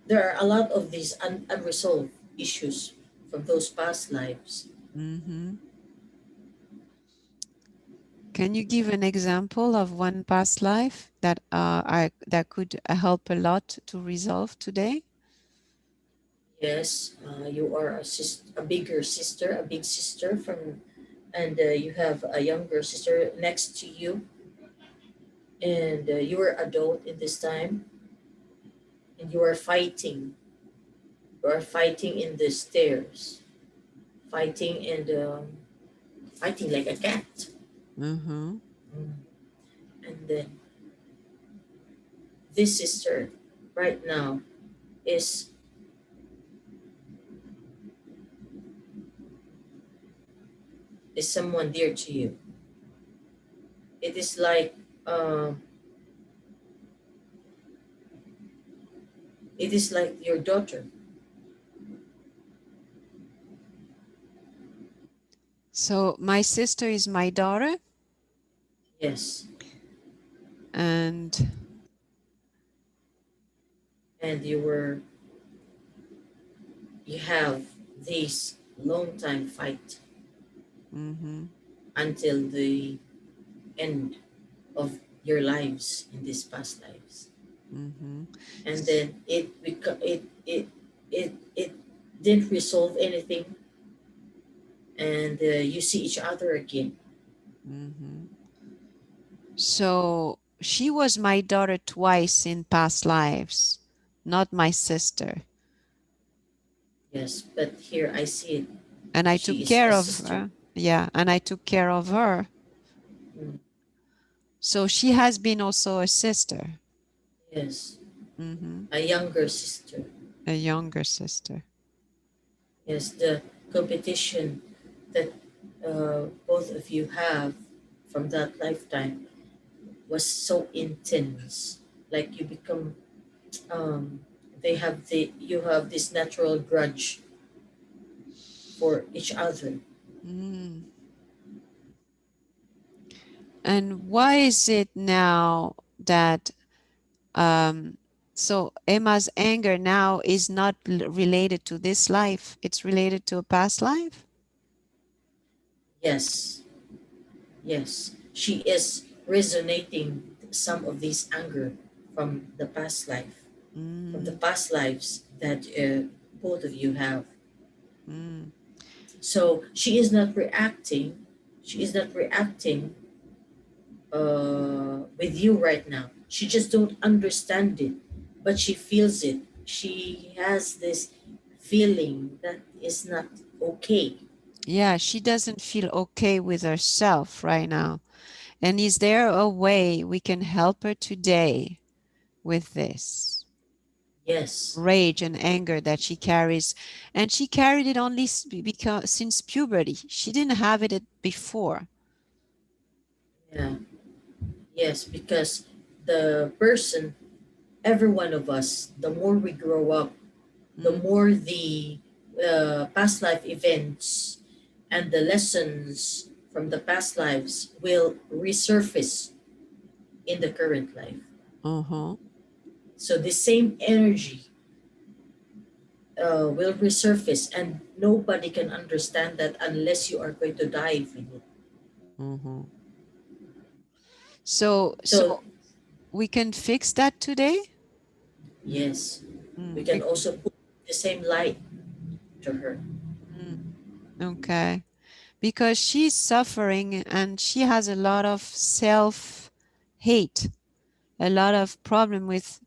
[SPEAKER 2] there are a lot of these unresolved issues from those past lives.
[SPEAKER 1] Mm-hmm. Can you give an example of one past life that that could help a lot to resolve today?
[SPEAKER 2] Yes, you are a bigger sister, a big sister from, and you have a younger sister next to you, and you are adult in this time, and you are fighting. You are fighting in the stairs, fighting and fighting like a cat.
[SPEAKER 1] Mm-hmm.
[SPEAKER 2] Mm. And then this sister, right now, is someone dear to you. It is like uh, your daughter.
[SPEAKER 1] So my sister is my daughter,
[SPEAKER 2] Yes,
[SPEAKER 1] and
[SPEAKER 2] and you have this long time fight
[SPEAKER 1] mm-hmm.
[SPEAKER 2] until the end of your lives in these past lives,
[SPEAKER 1] Mm-hmm.
[SPEAKER 2] and then it didn't resolve anything, and you see each other again.
[SPEAKER 1] Mm-hmm. So she was my daughter twice in past lives, not my sister.
[SPEAKER 2] Yes, but here I see it.
[SPEAKER 1] And I took
[SPEAKER 2] She is a
[SPEAKER 1] care of
[SPEAKER 2] sister.
[SPEAKER 1] her. Yeah, and I took care of her.
[SPEAKER 2] Mm,
[SPEAKER 1] So she has been also a sister.
[SPEAKER 2] yes,
[SPEAKER 1] Mm-hmm.
[SPEAKER 2] a younger sister.
[SPEAKER 1] A younger sister.
[SPEAKER 2] Yes, the competition that both of you have from that lifetime was so intense. Like you become, um, you have this natural grudge for each other.
[SPEAKER 1] Mm. And why is it now that um, so Emma's anger now is not related to this life? It's related to a past life?
[SPEAKER 2] Yes, yes, she is resonating some of this anger from the past life, from the
[SPEAKER 1] Mm,
[SPEAKER 2] past lives that both of you have.
[SPEAKER 1] mm,
[SPEAKER 2] So she is not reacting. She is not reacting with you right now. She just don't understand it, but she feels it. She has this feeling that is not okay.
[SPEAKER 1] yeah, she doesn't feel okay with herself right now. And is there a way we can help her today with this
[SPEAKER 2] Yes,
[SPEAKER 1] rage and anger that she carries? And she carried it only because since puberty. She didn't have it before.
[SPEAKER 2] yeah, yes, because the person, every one of us, the more we grow up, the
[SPEAKER 1] Mm,
[SPEAKER 2] more the past life events and the lessons from the past lives will resurface in the current life.
[SPEAKER 1] uh-huh,
[SPEAKER 2] So the same energy will resurface, and nobody can understand that unless you are going to dive in it.
[SPEAKER 1] uh-huh. So,
[SPEAKER 2] So,
[SPEAKER 1] we can fix that today?
[SPEAKER 2] yes, we
[SPEAKER 1] Mm,
[SPEAKER 2] can also put the same light to her.
[SPEAKER 1] mm, okay. Because she's suffering and she has a lot of self hate, a lot of problem with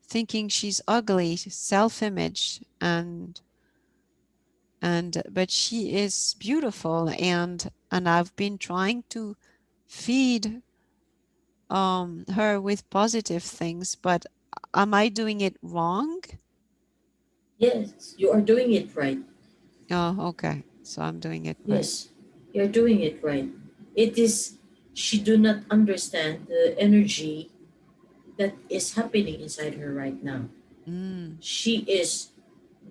[SPEAKER 1] thinking she's ugly, self image, and but she is beautiful, and I've been trying to feed her with positive things, but am I doing it wrong?
[SPEAKER 2] Yes, you are doing it right.
[SPEAKER 1] Oh, okay. So I'm doing it right.
[SPEAKER 2] Yes, you're doing it right. It is, she do not understand the energy that is happening inside her right now.
[SPEAKER 1] Mm,
[SPEAKER 2] She is,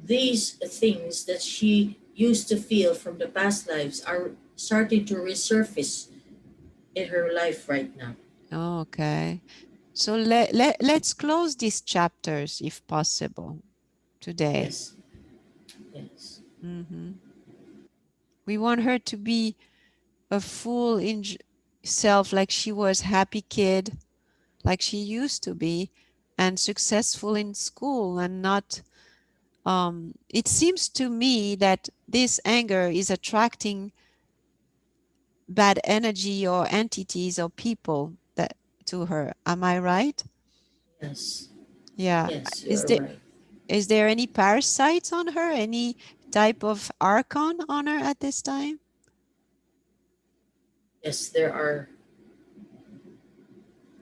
[SPEAKER 2] these things that she used to feel from the past lives are starting to resurface in her life right now.
[SPEAKER 1] okay. So let's close these chapters if possible today.
[SPEAKER 2] Yes, yes,
[SPEAKER 1] Hmm. We want her to be a full self, like she was happy kid, like she used to be, and successful in school, and not. It seems to me that this anger is attracting bad energy or entities or people that to her. Am I right?
[SPEAKER 2] yes,
[SPEAKER 1] Yeah.
[SPEAKER 2] yes, you
[SPEAKER 1] Is
[SPEAKER 2] are
[SPEAKER 1] there
[SPEAKER 2] right.
[SPEAKER 1] is there any parasites on her? Any type of archon on her at this time?
[SPEAKER 2] Yes, there are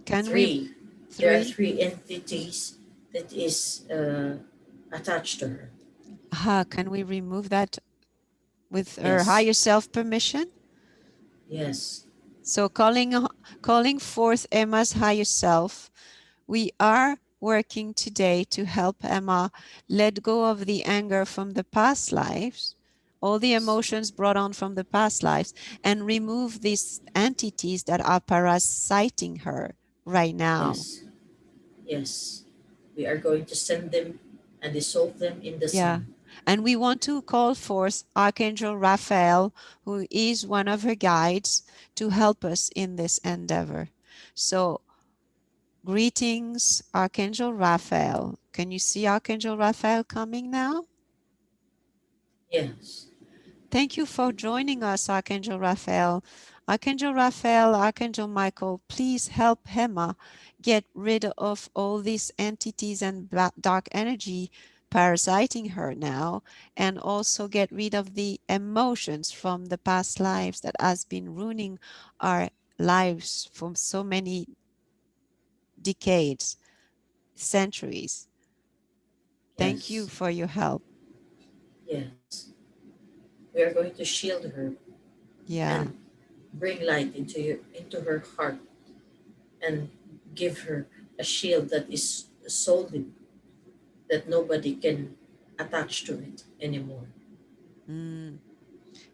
[SPEAKER 1] Can we
[SPEAKER 2] three. There are
[SPEAKER 1] three?
[SPEAKER 2] three entities that is attached to her.
[SPEAKER 1] Can we remove that with her
[SPEAKER 2] Yes,
[SPEAKER 1] higher self permission?
[SPEAKER 2] yes,
[SPEAKER 1] So calling forth Emma's higher self, we are working today to help Emma let go of the anger from the past lives, all the
[SPEAKER 2] yes,
[SPEAKER 1] emotions brought on from the past lives, and remove these entities that are parasiting her right now.
[SPEAKER 2] yes, yes. We are going to send them and dissolve them in the
[SPEAKER 1] Yeah.
[SPEAKER 2] sun.
[SPEAKER 1] And we want to call forth Archangel Raphael, who is one of her guides, to help us in this endeavor. So Greetings, Archangel Raphael. Can you see Archangel Raphael coming now?
[SPEAKER 2] Yes.
[SPEAKER 1] Thank you for joining us, Archangel Raphael. Archangel Raphael, Archangel Michael, please help Hema get rid of all these entities and dark energy parasiting her now, and also get rid of the emotions from the past lives that has been ruining our lives for so many decades, centuries. Thank you
[SPEAKER 2] Yes.
[SPEAKER 1] for your help.
[SPEAKER 2] Yes. We are going to shield her
[SPEAKER 1] Yeah.
[SPEAKER 2] and bring light into her heart and give her a shield that is solid, that nobody can attach to it anymore.
[SPEAKER 1] Mm.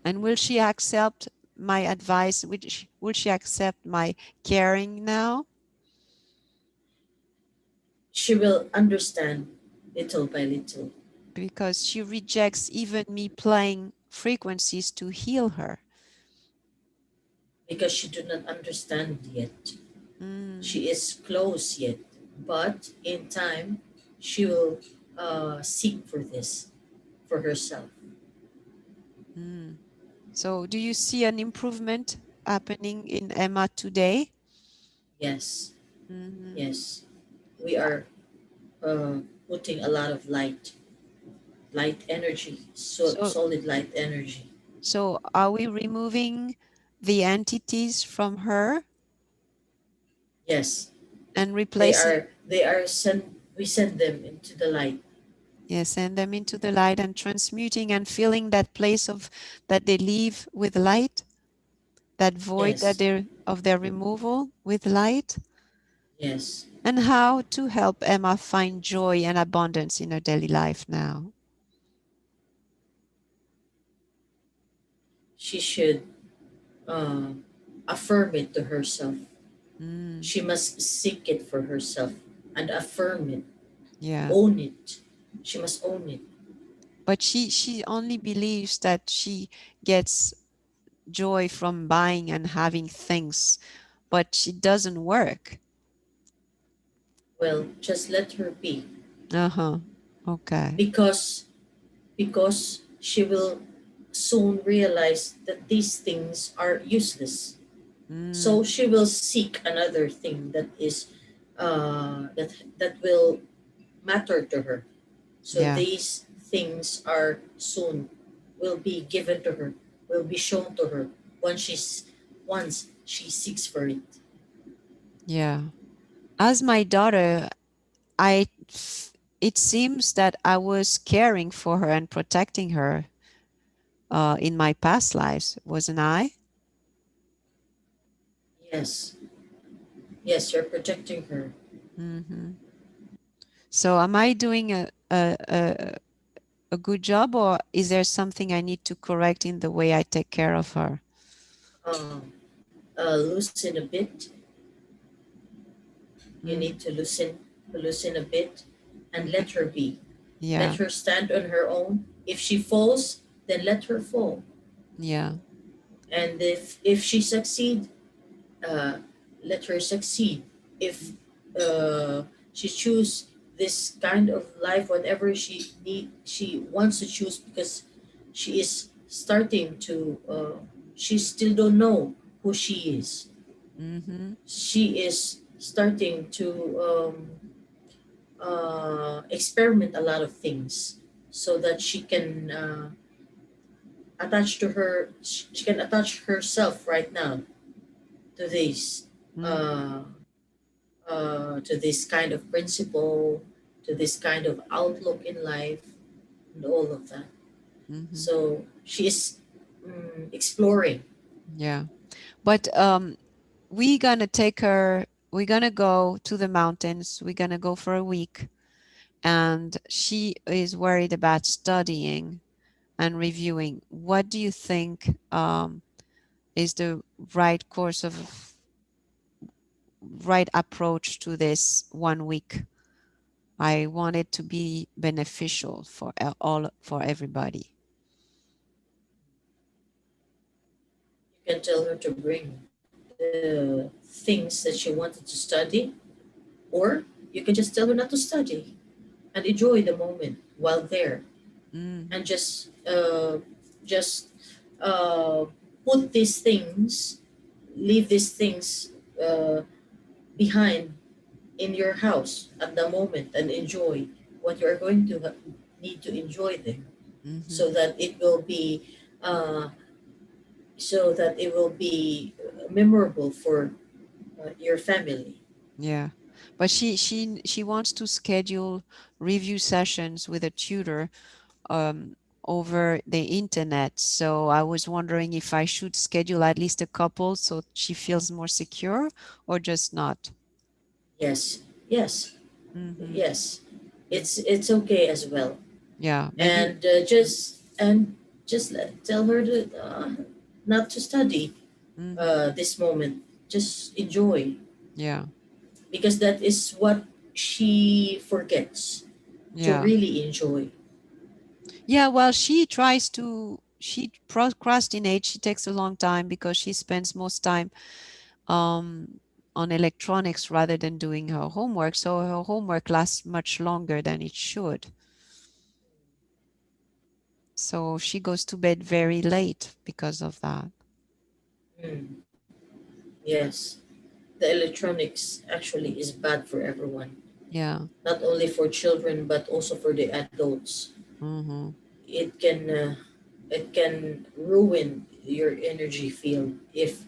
[SPEAKER 1] And will she accept my advice? Will she accept my caring now?
[SPEAKER 2] She will understand little by little
[SPEAKER 1] Because she rejects even me playing frequencies to heal her.
[SPEAKER 2] because she do not understand yet.
[SPEAKER 1] Mm,
[SPEAKER 2] She is close yet, but in time she will seek for this for herself.
[SPEAKER 1] mm. So, do you see an improvement happening in Emma today?
[SPEAKER 2] Yes,
[SPEAKER 1] Hmm.
[SPEAKER 2] yes, we are uh, putting a lot of light energy,
[SPEAKER 1] So,
[SPEAKER 2] solid light energy.
[SPEAKER 1] so are we removing the entities from her
[SPEAKER 2] Yes,
[SPEAKER 1] and replacing?
[SPEAKER 2] they are sent. We send them into the light.
[SPEAKER 1] Yes, send them into the light and transmuting and filling that place of that they leave with light, that void that
[SPEAKER 2] Yes,
[SPEAKER 1] they of their removal with light,
[SPEAKER 2] yes.
[SPEAKER 1] and how to help Emma find joy and abundance in her daily life now.
[SPEAKER 2] She should uh, affirm it to herself.
[SPEAKER 1] Mm,
[SPEAKER 2] She must seek it for herself and affirm it,
[SPEAKER 1] yeah.
[SPEAKER 2] own it. She must own it.
[SPEAKER 1] But she only believes that she gets joy from buying and having things, but she doesn't work.
[SPEAKER 2] Well, just let her be
[SPEAKER 1] Uh-huh. Okay.
[SPEAKER 2] because she will soon realize that these things are useless. So
[SPEAKER 1] Mm,
[SPEAKER 2] she will seek another thing that will matter to her. So
[SPEAKER 1] yeah.
[SPEAKER 2] these things are soon will be given to her, will be shown to her once she seeks for it.
[SPEAKER 1] Yeah. As my daughter, I it seems that I was caring for her and protecting her in my past lives, wasn't I?
[SPEAKER 2] Yes, yes, you're protecting her.
[SPEAKER 1] Hmm. So am I doing a good job, or is there something I need to correct in the way I take care of her?
[SPEAKER 2] Um, Loosen a bit. You need
[SPEAKER 1] Mm,
[SPEAKER 2] to loosen a bit, and
[SPEAKER 1] mhm.
[SPEAKER 2] let her be. Let
[SPEAKER 1] Yeah,
[SPEAKER 2] her stand on her own. If she falls, then let her fall.
[SPEAKER 1] yeah.
[SPEAKER 2] And if she succeed, uh, let her succeed. If she choose this kind of life, whatever she wants to choose, because she is starting to, she still don't know who she is.
[SPEAKER 1] Mm-hmm.
[SPEAKER 2] She is starting to experiment a lot of things so that she can she can attach herself right now to this
[SPEAKER 1] Mm-hmm.
[SPEAKER 2] uh, to this kind of principle, to this kind of outlook in life, and all of that.
[SPEAKER 1] Mm-hmm.
[SPEAKER 2] So she is exploring.
[SPEAKER 1] Yeah. But we gonna take her, we're gonna go to the mountains, we're gonna go for a week, and she is worried about studying and reviewing. What do you think is the right course of right approach to this 1 week? I want it to be beneficial for all for everybody.
[SPEAKER 2] You can tell her to bring the things that she wanted to study Or you can just tell her not to study and enjoy the moment while there, and
[SPEAKER 1] Mm-hmm.
[SPEAKER 2] just uh, put these things, leave these things uh, behind in your house at the moment and enjoy what you're going to need to enjoy there,
[SPEAKER 1] Mm-hmm.
[SPEAKER 2] so that it will be uh, memorable for your family.
[SPEAKER 1] Yeah. But she wants to schedule review sessions with a tutor um over the internet. So I was wondering if I should schedule at least a couple so she feels more secure or just not.
[SPEAKER 2] Yes, yes,
[SPEAKER 1] Mm-hmm.
[SPEAKER 2] yes. It's okay as well.
[SPEAKER 1] Yeah, maybe.
[SPEAKER 2] And just tell her to not to study
[SPEAKER 1] Mm-hmm.
[SPEAKER 2] this moment. Just enjoy,
[SPEAKER 1] Yeah.
[SPEAKER 2] because that is what she forgets to
[SPEAKER 1] Yeah.
[SPEAKER 2] really enjoy.
[SPEAKER 1] Yeah, well, she procrastinates. She takes a long time because she spends most time um on electronics rather than doing her homework. So her homework lasts much longer than it should. So she goes to bed very late because of that.
[SPEAKER 2] Mm, yes, the electronics actually is bad for everyone,
[SPEAKER 1] Yeah.
[SPEAKER 2] not only for children but also for the adults.
[SPEAKER 1] Mm-hmm.
[SPEAKER 2] It can ruin your energy field if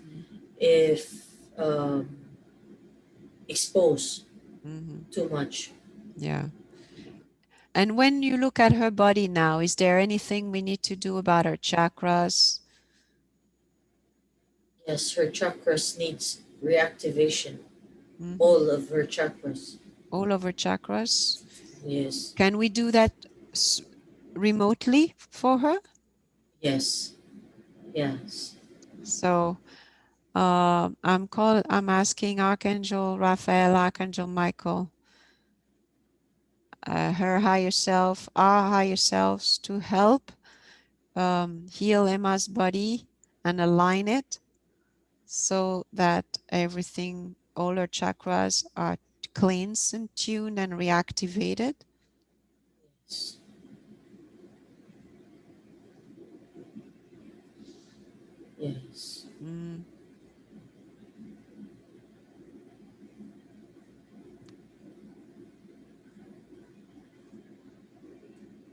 [SPEAKER 2] exposed
[SPEAKER 1] Mm-hmm.
[SPEAKER 2] too much.
[SPEAKER 1] Yeah. And when you look at her body now, is there anything we need to do about her chakras?
[SPEAKER 2] Yes, her chakras needs reactivation.
[SPEAKER 1] Mm-hmm.
[SPEAKER 2] All of her chakras.
[SPEAKER 1] All of her chakras?
[SPEAKER 2] Yes,
[SPEAKER 1] Can we do that s- remotely for her?
[SPEAKER 2] yes, yes,
[SPEAKER 1] So I'm asking Archangel Raphael, Archangel Michael, her higher self, our higher selves to help heal Emma's body and align it so that everything, all her chakras are cleansed and tuned and reactivated.
[SPEAKER 2] yes, yes.
[SPEAKER 1] Mm,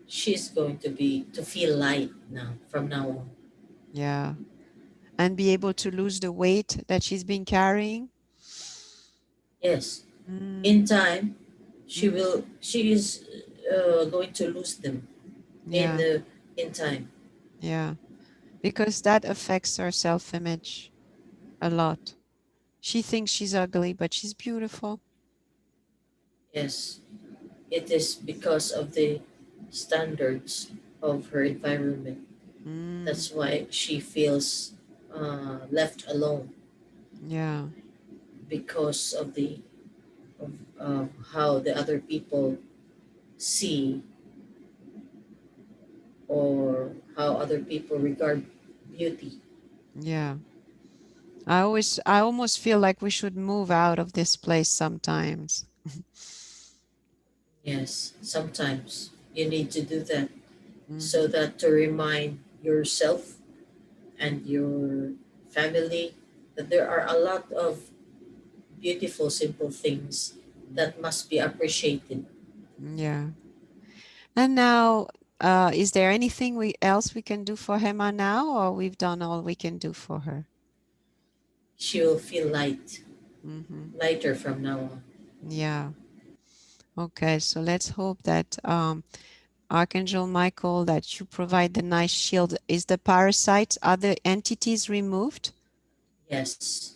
[SPEAKER 2] She's going to feel light now from now on.
[SPEAKER 1] yeah. And be able to lose the weight that she's been carrying.
[SPEAKER 2] Yes,
[SPEAKER 1] Mm,
[SPEAKER 2] in time, she
[SPEAKER 1] mm,
[SPEAKER 2] will. She is going to lose them in
[SPEAKER 1] yeah,
[SPEAKER 2] the in time.
[SPEAKER 1] yeah. Because that affects her self image a lot. She thinks she's ugly, but she's beautiful.
[SPEAKER 2] Yes, it is because of the standards of her environment.
[SPEAKER 1] Mm,
[SPEAKER 2] That's why she feels left alone,
[SPEAKER 1] yeah,
[SPEAKER 2] because of the of how the other people see, or how other people regard beauty.
[SPEAKER 1] yeah. I almost feel like we should move out of this place sometimes.
[SPEAKER 2] Yes, sometimes you need to do that, so
[SPEAKER 1] Hmm.
[SPEAKER 2] that to remind yourself and your family that there are a lot of beautiful, simple things that must be appreciated.
[SPEAKER 1] Yeah. And now, is there anything we else we can do for Hema now, or we've done all we can do for her?
[SPEAKER 2] She will feel
[SPEAKER 1] Hmm.
[SPEAKER 2] lighter from now on.
[SPEAKER 1] Yeah. Okay. So let's hope that Archangel Michael, that you provide the nice shield. Is the parasites, other entities removed?
[SPEAKER 2] Yes,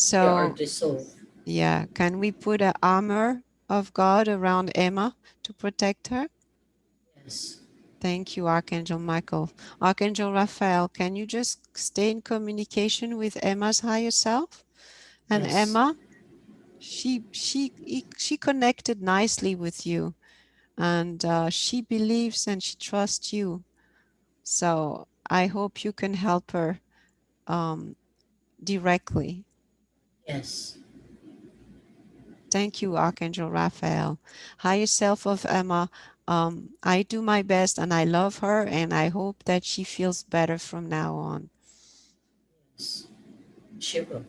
[SPEAKER 2] they are
[SPEAKER 1] So
[SPEAKER 2] dissolved.
[SPEAKER 1] yeah, can we put a armor of God around Emma to protect her?
[SPEAKER 2] Yes,
[SPEAKER 1] Thank you, Archangel Michael. Archangel Raphael, can you just stay in communication with Emma's higher self? And
[SPEAKER 2] yes,
[SPEAKER 1] Emma, she connected nicely with you, and she believes and she trusts you. So I hope you can help her um, directly.
[SPEAKER 2] yes.
[SPEAKER 1] Thank you, Archangel Raphael. Higher self of Emma, I do my best and I love her and I hope that she feels better from now on.
[SPEAKER 2] Yes, she will.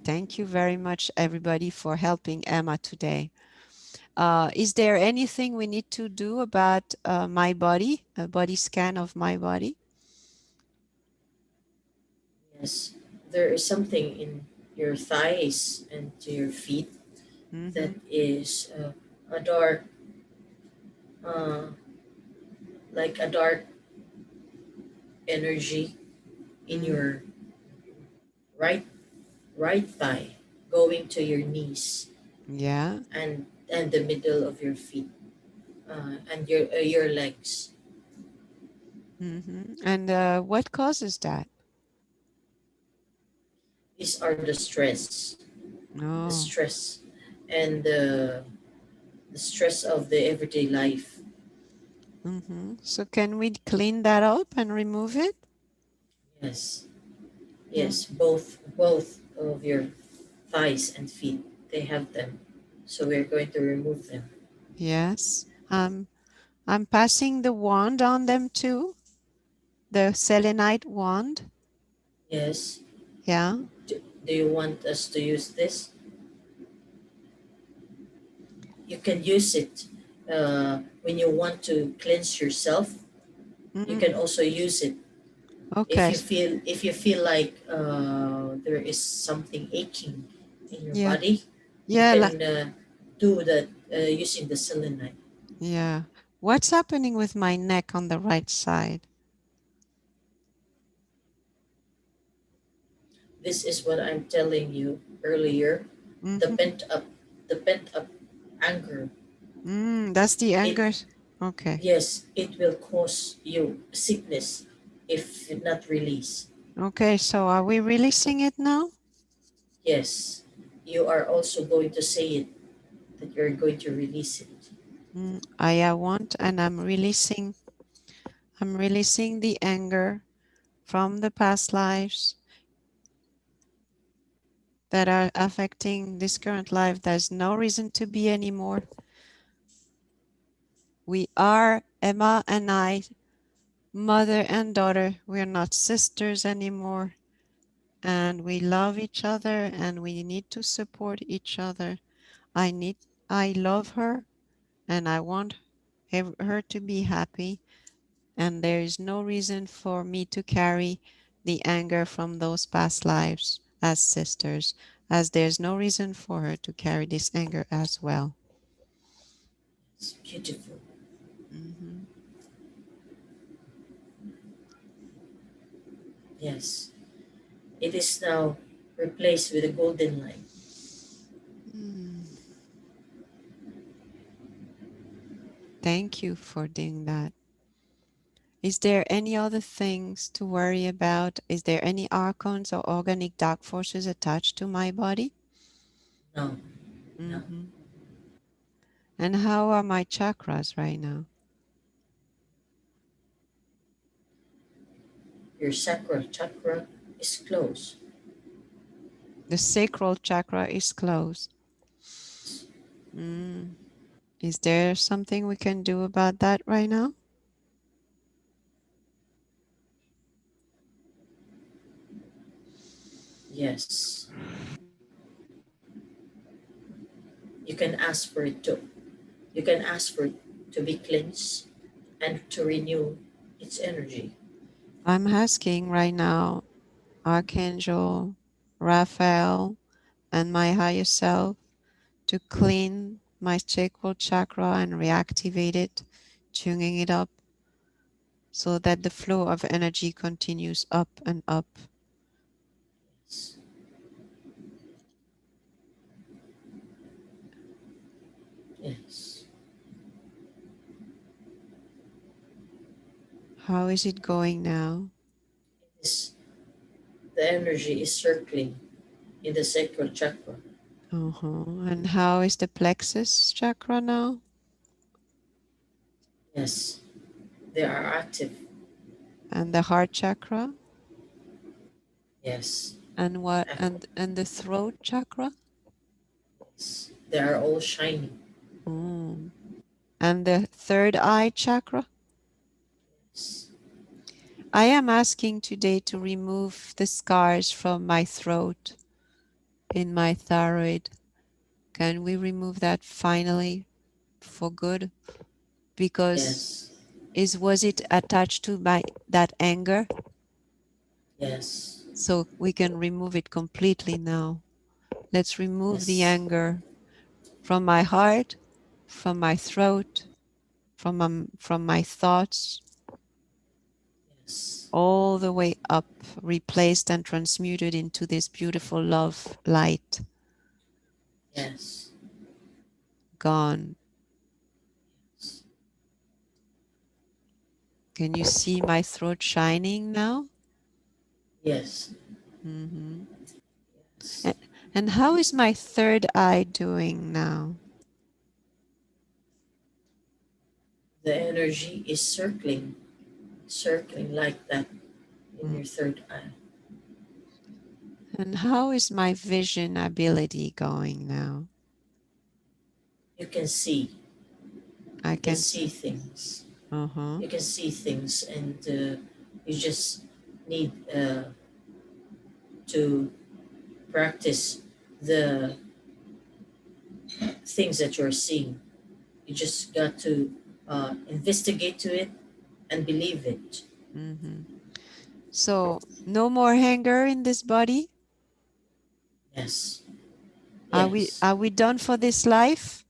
[SPEAKER 1] Thank you very much, everybody, for helping Emma today. Is there anything we need to do about my body, a body scan of my body?
[SPEAKER 2] Yes, there is something in your thighs and to your feet that
[SPEAKER 1] Mm-hmm.
[SPEAKER 2] is a dark, uh, like a dark energy in
[SPEAKER 1] Mm,
[SPEAKER 2] your right right thigh, going to your knees
[SPEAKER 1] yeah.
[SPEAKER 2] and the middle of your feet and your legs.
[SPEAKER 1] Mm-hmm. And what causes that?
[SPEAKER 2] These are the
[SPEAKER 1] Oh.
[SPEAKER 2] stress, and the stress of the everyday life.
[SPEAKER 1] Mm-hmm. So can we clean that up and remove it?
[SPEAKER 2] Yes,
[SPEAKER 1] Mm.
[SPEAKER 2] yes, both of your thighs and feet, they have them. So we're going to remove them.
[SPEAKER 1] Yes. I'm passing the wand on them too, the selenite wand.
[SPEAKER 2] Yes.
[SPEAKER 1] Yeah.
[SPEAKER 2] Do you want us to use this? You can use it when you want to cleanse yourself. You can
[SPEAKER 1] Mm.
[SPEAKER 2] also use it
[SPEAKER 1] Okay.
[SPEAKER 2] if you feel like there is something aching in your
[SPEAKER 1] Yeah.
[SPEAKER 2] body. You
[SPEAKER 1] Yeah.
[SPEAKER 2] can do that using the selenite.
[SPEAKER 1] Yeah. What's happening with my neck on the right side?
[SPEAKER 2] This is what I'm telling you earlier. The
[SPEAKER 1] Mm-hmm.
[SPEAKER 2] pent up, the pent up anger.
[SPEAKER 1] That's the
[SPEAKER 2] It
[SPEAKER 1] anger. Okay.
[SPEAKER 2] Yes, it will cause you sickness if not released.
[SPEAKER 1] Okay. So are we releasing it now?
[SPEAKER 2] Yes, you are also going to say it that you're going to release it.
[SPEAKER 1] I want, and I'm releasing. I'm releasing the anger from the past lives that are affecting this current life. There's no reason to be anymore. We are, Emma and I, mother and daughter. We're not sisters anymore. And we love each other and we need to support each other. I need, I love her and I want her to be happy. And there is no reason for me to carry the anger from those past lives as sisters, as there's no reason for her to carry this anger as well.
[SPEAKER 2] It's beautiful.
[SPEAKER 1] Mhm.
[SPEAKER 2] Yes, it is now replaced with a golden light.
[SPEAKER 1] Mm. Thank you for doing that. Is there any other things to worry about? Is there any archons or organic dark forces attached to my body?
[SPEAKER 2] No, no.
[SPEAKER 1] Hmm. And how are my chakras right now?
[SPEAKER 2] Your sacral chakra is closed.
[SPEAKER 1] The sacral chakra is closed. Mm. Is there something we can do about that right now?
[SPEAKER 2] Yes, you can ask for it to. You can ask for it to be cleansed and to renew its energy.
[SPEAKER 1] I'm asking right now, Archangel Raphael and my higher self to clean my sacral chakra and reactivate it, tuning it up so that the flow of energy continues up and up.
[SPEAKER 2] Yes, yes.
[SPEAKER 1] How is it going now?
[SPEAKER 2] It is, the energy is circling in the sacral chakra.
[SPEAKER 1] Uh-huh. And how is the plexus chakra now?
[SPEAKER 2] Yes, they are active.
[SPEAKER 1] And the heart chakra?
[SPEAKER 2] Yes,
[SPEAKER 1] And
[SPEAKER 2] it's
[SPEAKER 1] what
[SPEAKER 2] active.
[SPEAKER 1] and the throat chakra?
[SPEAKER 2] Yes. They are all shiny.
[SPEAKER 1] Mm. And the third eye chakra?
[SPEAKER 2] Yes.
[SPEAKER 1] I am asking today to remove the scars from my throat, in my thyroid. Can we remove that finally for good? Because
[SPEAKER 2] Yes.
[SPEAKER 1] was it attached to my that anger?
[SPEAKER 2] Yes.
[SPEAKER 1] So we can remove it completely now. Let's remove the
[SPEAKER 2] Yes.
[SPEAKER 1] anger from my heart, from my throat, from my thoughts,
[SPEAKER 2] Yes.
[SPEAKER 1] all the way up, replaced and transmuted into this beautiful love light.
[SPEAKER 2] Yes.
[SPEAKER 1] Gone.
[SPEAKER 2] Yes.
[SPEAKER 1] Can you see my throat shining now?
[SPEAKER 2] Yes.
[SPEAKER 1] Hmm.
[SPEAKER 2] Yes.
[SPEAKER 1] And how is my third eye doing now?
[SPEAKER 2] The energy is circling like that in
[SPEAKER 1] Mm.
[SPEAKER 2] your third eye.
[SPEAKER 1] And how is my vision ability going now?
[SPEAKER 2] You can see.
[SPEAKER 1] I
[SPEAKER 2] You can
[SPEAKER 1] can
[SPEAKER 2] see
[SPEAKER 1] see.
[SPEAKER 2] things.
[SPEAKER 1] Uh-huh.
[SPEAKER 2] You can see things, and you just need to practice the things that you're seeing. You just got to investigate to it and believe it.
[SPEAKER 1] Hmm. So no more anger in this body?
[SPEAKER 2] Yes.
[SPEAKER 1] Are we
[SPEAKER 2] Yes.
[SPEAKER 1] are we done for this life?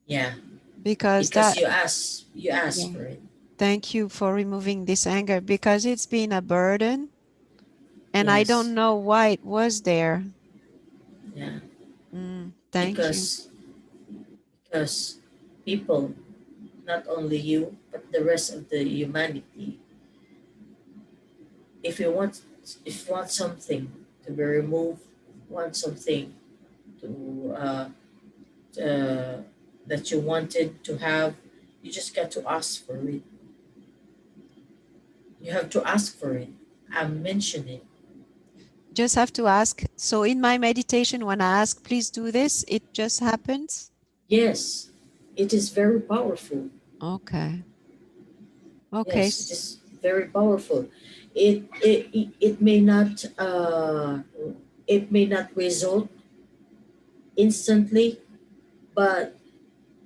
[SPEAKER 2] Yeah.
[SPEAKER 1] Because
[SPEAKER 2] Because
[SPEAKER 1] that,
[SPEAKER 2] you ask
[SPEAKER 1] yeah.
[SPEAKER 2] for it.
[SPEAKER 1] Thank you for removing this anger because it's been a burden and I
[SPEAKER 2] Yes.
[SPEAKER 1] don't know why it was there.
[SPEAKER 2] Yeah.
[SPEAKER 1] Thank you.
[SPEAKER 2] Because because people, not only you but the rest of the humanity, if you want if you want something to be removed, want something to that you wanted to have, you just got to ask for it. You have to ask for it. I mention it.
[SPEAKER 1] Just have to ask. So in my meditation, when I ask, please do this, it just happens?
[SPEAKER 2] Yes, it is very powerful.
[SPEAKER 1] Okay. Okay.
[SPEAKER 2] Yes, it is very powerful. It may not it may not result instantly, but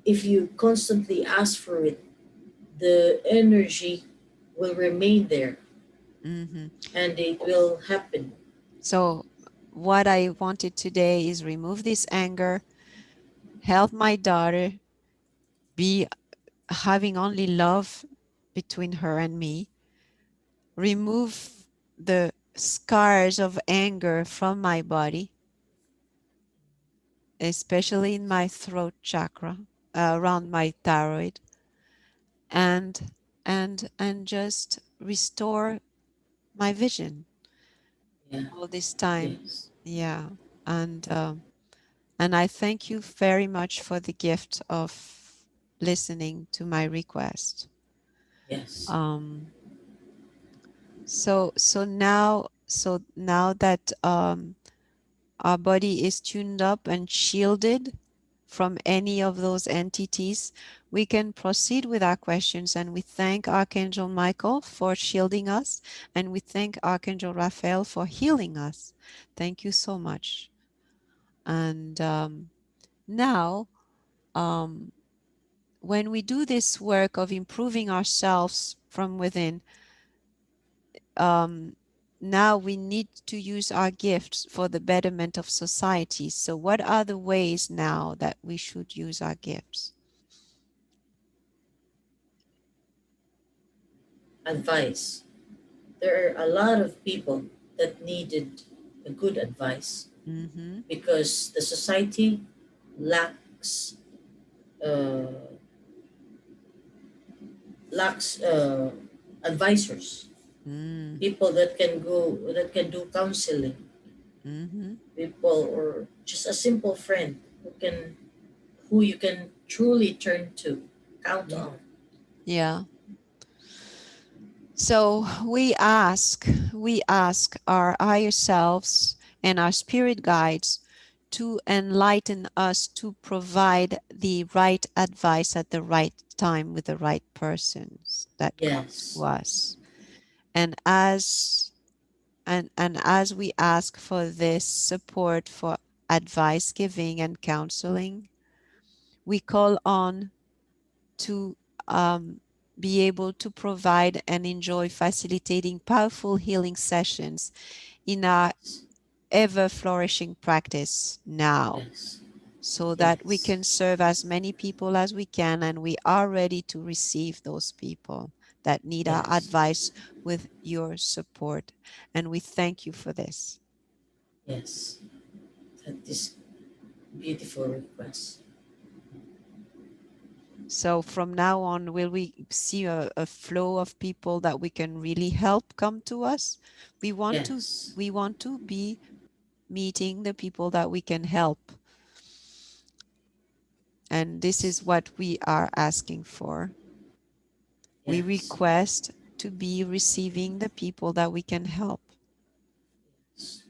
[SPEAKER 2] if you constantly ask for it, the energy will remain there
[SPEAKER 1] Hmm.
[SPEAKER 2] and it will happen.
[SPEAKER 1] So what I wanted today is remove this anger, help my daughter be having only love between her and me, remove the scars of anger from my body, especially in my throat chakra, around my thyroid, and and just restore my vision
[SPEAKER 2] Yeah.
[SPEAKER 1] all this time.
[SPEAKER 2] Yes.
[SPEAKER 1] Yeah, and and I thank you very much for the gift of listening to my request.
[SPEAKER 2] Yes.
[SPEAKER 1] Um, so now that our body is tuned up and shielded from any of those entities, we can proceed with our questions. And we thank Archangel Michael for shielding us, and we thank Archangel Raphael for healing us. Thank you so much. And now, um, when we do this work of improving ourselves from within, um, now we need to use our gifts for the betterment of society. So, what are the ways now that we should use our gifts?
[SPEAKER 2] Advice. There are a lot of people that needed a good advice
[SPEAKER 1] Mm-hmm.
[SPEAKER 2] because the society lacks uh, advisors,
[SPEAKER 1] Mm.
[SPEAKER 2] people that can do counseling,
[SPEAKER 1] Mm-hmm.
[SPEAKER 2] people or just a simple friend who you can truly turn to, count
[SPEAKER 1] Yeah.
[SPEAKER 2] on.
[SPEAKER 1] Yeah. So we ask our higher selves and our spirit guides to enlighten us to provide the right advice at the right time with the right persons that comes to
[SPEAKER 2] Yes.
[SPEAKER 1] us. And as we ask for this support for advice giving and counseling, we call on to be able to provide and enjoy facilitating powerful healing sessions in our
[SPEAKER 2] Yes.
[SPEAKER 1] ever flourishing practice now,
[SPEAKER 2] Yes.
[SPEAKER 1] so that we
[SPEAKER 2] Yes.
[SPEAKER 1] can serve as many people as we can, and we are ready to receive those people that need our
[SPEAKER 2] Yes.
[SPEAKER 1] advice with your support. And we thank you for this.
[SPEAKER 2] Yes. That is beautiful request.
[SPEAKER 1] So from now on, will we see a flow of people that we can really help come to us? We want to
[SPEAKER 2] Yes.
[SPEAKER 1] we want to be meeting the people that we can help. And this is what we are asking for. We
[SPEAKER 2] Yes.
[SPEAKER 1] request to be receiving the people that we can help.
[SPEAKER 2] Yes.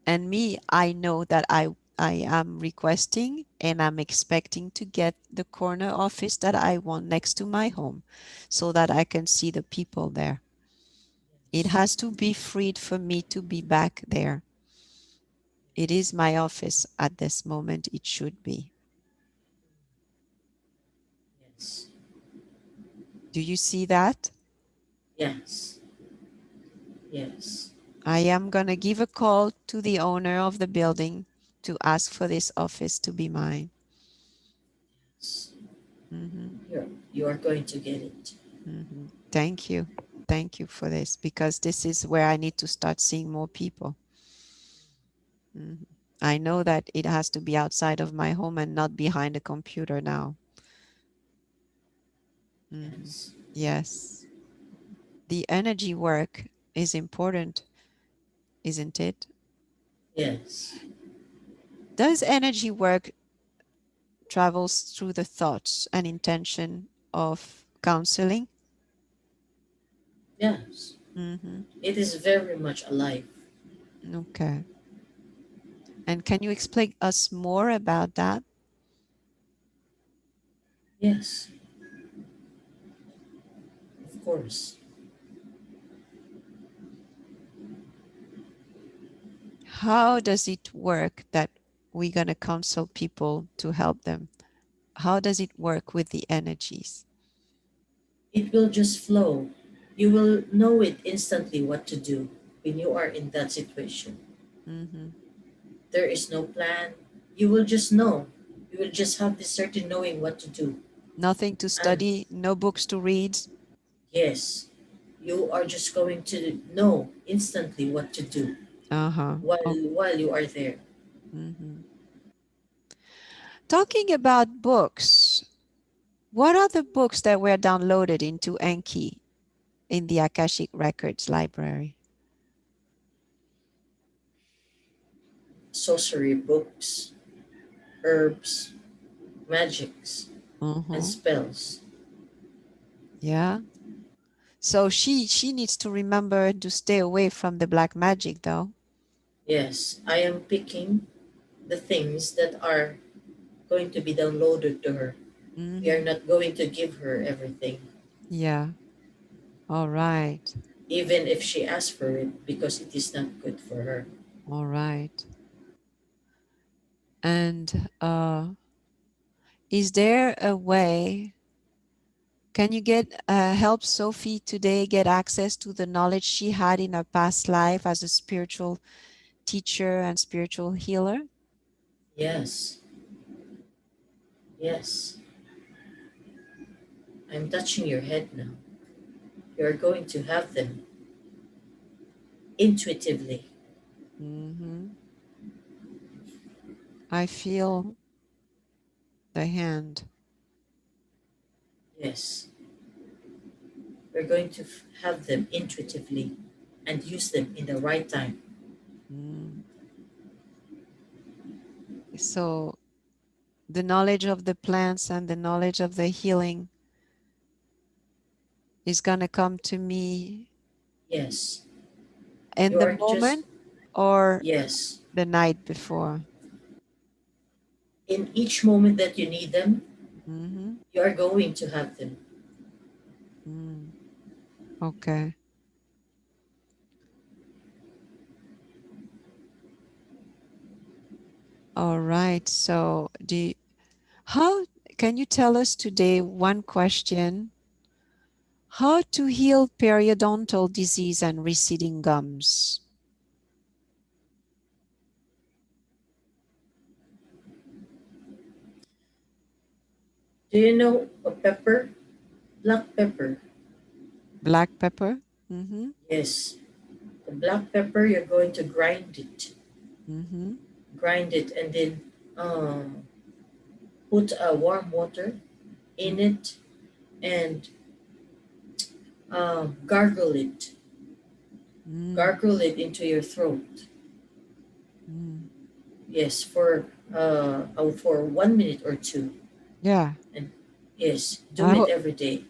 [SPEAKER 1] And me, I know that I am requesting and I'm expecting to get the corner office that I want next to my home so that I can see the people there. It
[SPEAKER 2] Yes.
[SPEAKER 1] has to be freed for me to be back there. It is my office at this moment. It should be.
[SPEAKER 2] Yes.
[SPEAKER 1] Do you see that?
[SPEAKER 2] Yes. Yes.
[SPEAKER 1] I am going to give a call to the owner of the building to ask for this office to be mine.
[SPEAKER 2] Yes.
[SPEAKER 1] Hmm.
[SPEAKER 2] You are going to get it.
[SPEAKER 1] Hmm. Thank you. Thank you for this, because this is where I need to start seeing more people. Mhm. I know that it has to be outside of my home and not behind a computer now. Hmm.
[SPEAKER 2] Yes.
[SPEAKER 1] Yes. The energy work is important, isn't it?
[SPEAKER 2] Yes.
[SPEAKER 1] Does energy work travels through the thoughts and intention of counseling?
[SPEAKER 2] Yes.
[SPEAKER 1] Hmm.
[SPEAKER 2] It is very much alive.
[SPEAKER 1] Okay. And can you explain us more about that?
[SPEAKER 2] Yes. Of course.
[SPEAKER 1] How does it work that we're going to counsel people to help them? How does it work with the energies?
[SPEAKER 2] It will just flow. You will know it instantly what to do when you are in that situation.
[SPEAKER 1] Hmm.
[SPEAKER 2] There is no plan. You will just know. You will just have this certain knowing what to do.
[SPEAKER 1] Nothing to
[SPEAKER 2] And
[SPEAKER 1] study, no books to read.
[SPEAKER 2] yes, you are just going to know instantly what to do
[SPEAKER 1] Uh-huh. Oh,
[SPEAKER 2] while you are there.
[SPEAKER 1] hmm. Talking about books, what are the books that were downloaded into Enki in the Akashic Records library?
[SPEAKER 2] Sorcery books, herbs, magics, and
[SPEAKER 1] Uh-huh.
[SPEAKER 2] spells.
[SPEAKER 1] Yeah. So she needs to remember to stay away from the black magic, though.
[SPEAKER 2] Yes, I am picking the things that are going to be downloaded to her. We are
[SPEAKER 1] Hmm.
[SPEAKER 2] not going to give her everything,
[SPEAKER 1] Yeah. All right.
[SPEAKER 2] even if she asks for it, because it is not good for her.
[SPEAKER 1] All right. And is there a way? Can you get help Sophie today get access to the knowledge she had in her past life as a spiritual teacher and spiritual healer?
[SPEAKER 2] Yes, yes. I'm touching your head now. You're going to have them intuitively.
[SPEAKER 1] Hmm. I feel the hand.
[SPEAKER 2] Yes, you're going to have them intuitively and use them in the right time.
[SPEAKER 1] Mm. So the knowledge of the plants and the knowledge of the healing is going to come to me
[SPEAKER 2] Yes,
[SPEAKER 1] in
[SPEAKER 2] you
[SPEAKER 1] the
[SPEAKER 2] are just
[SPEAKER 1] moment, or
[SPEAKER 2] Yes.
[SPEAKER 1] the night before?
[SPEAKER 2] In each moment that you need them,
[SPEAKER 1] Mm-hmm.
[SPEAKER 2] you are going to have them.
[SPEAKER 1] Mm. Okay. All right. So, how can you tell us today one question? How to heal periodontal disease and receding gums?
[SPEAKER 2] Do you know a pepper? Black pepper.
[SPEAKER 1] Black pepper? Mm-hmm.
[SPEAKER 2] Yes. The black pepper, you're going to grind it.
[SPEAKER 1] Mm-hmm.
[SPEAKER 2] Grind it and then put warm water in it and gargle it.
[SPEAKER 1] Mm-hmm.
[SPEAKER 2] Gargle it into your throat.
[SPEAKER 1] Mm.
[SPEAKER 2] Yes, for 1 minute or two.
[SPEAKER 1] Yeah.
[SPEAKER 2] And yes, do
[SPEAKER 1] I
[SPEAKER 2] it
[SPEAKER 1] hope.
[SPEAKER 2] every day.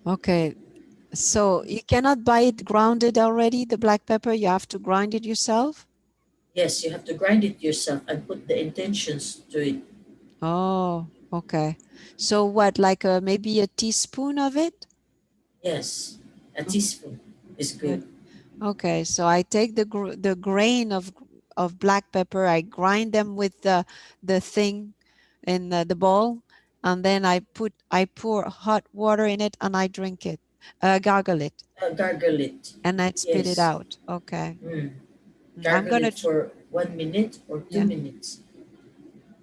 [SPEAKER 1] Okay. So you cannot buy it grounded already, the black pepper. You have to grind it yourself.
[SPEAKER 2] Yes, you have to grind it yourself and put the intentions to it.
[SPEAKER 1] Oh, okay. So what, like maybe a teaspoon of it?
[SPEAKER 2] Yes, a
[SPEAKER 1] Mhm.
[SPEAKER 2] teaspoon is
[SPEAKER 1] Yeah.
[SPEAKER 2] good.
[SPEAKER 1] Okay. So I take the grain of black pepper. I grind them with the thing in the bowl, and then I pour hot water in it, and I drink it, gargle it,
[SPEAKER 2] Gargle it.
[SPEAKER 1] and I spit it
[SPEAKER 2] Yes.
[SPEAKER 1] out. Okay.
[SPEAKER 2] Mm.
[SPEAKER 1] I'm
[SPEAKER 2] Gargle
[SPEAKER 1] gonna
[SPEAKER 2] it for 1 minute or two
[SPEAKER 1] yeah.
[SPEAKER 2] minutes.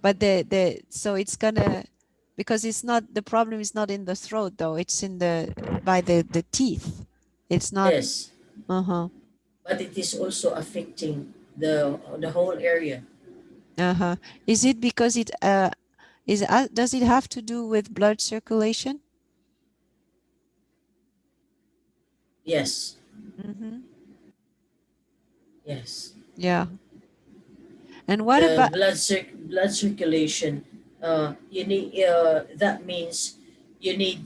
[SPEAKER 1] But the so it's gonna, because it's not, the problem is not in the throat though, it's in by the teeth. It's not.
[SPEAKER 2] Yes,
[SPEAKER 1] Uh-huh.
[SPEAKER 2] but it is also affecting the whole area.
[SPEAKER 1] Uh-huh. Is it because it does it have to do with blood circulation?
[SPEAKER 2] Yes,
[SPEAKER 1] Mm-hmm.
[SPEAKER 2] yes.
[SPEAKER 1] Yeah. And what
[SPEAKER 2] The
[SPEAKER 1] about
[SPEAKER 2] blood circulation. You need. That means you need.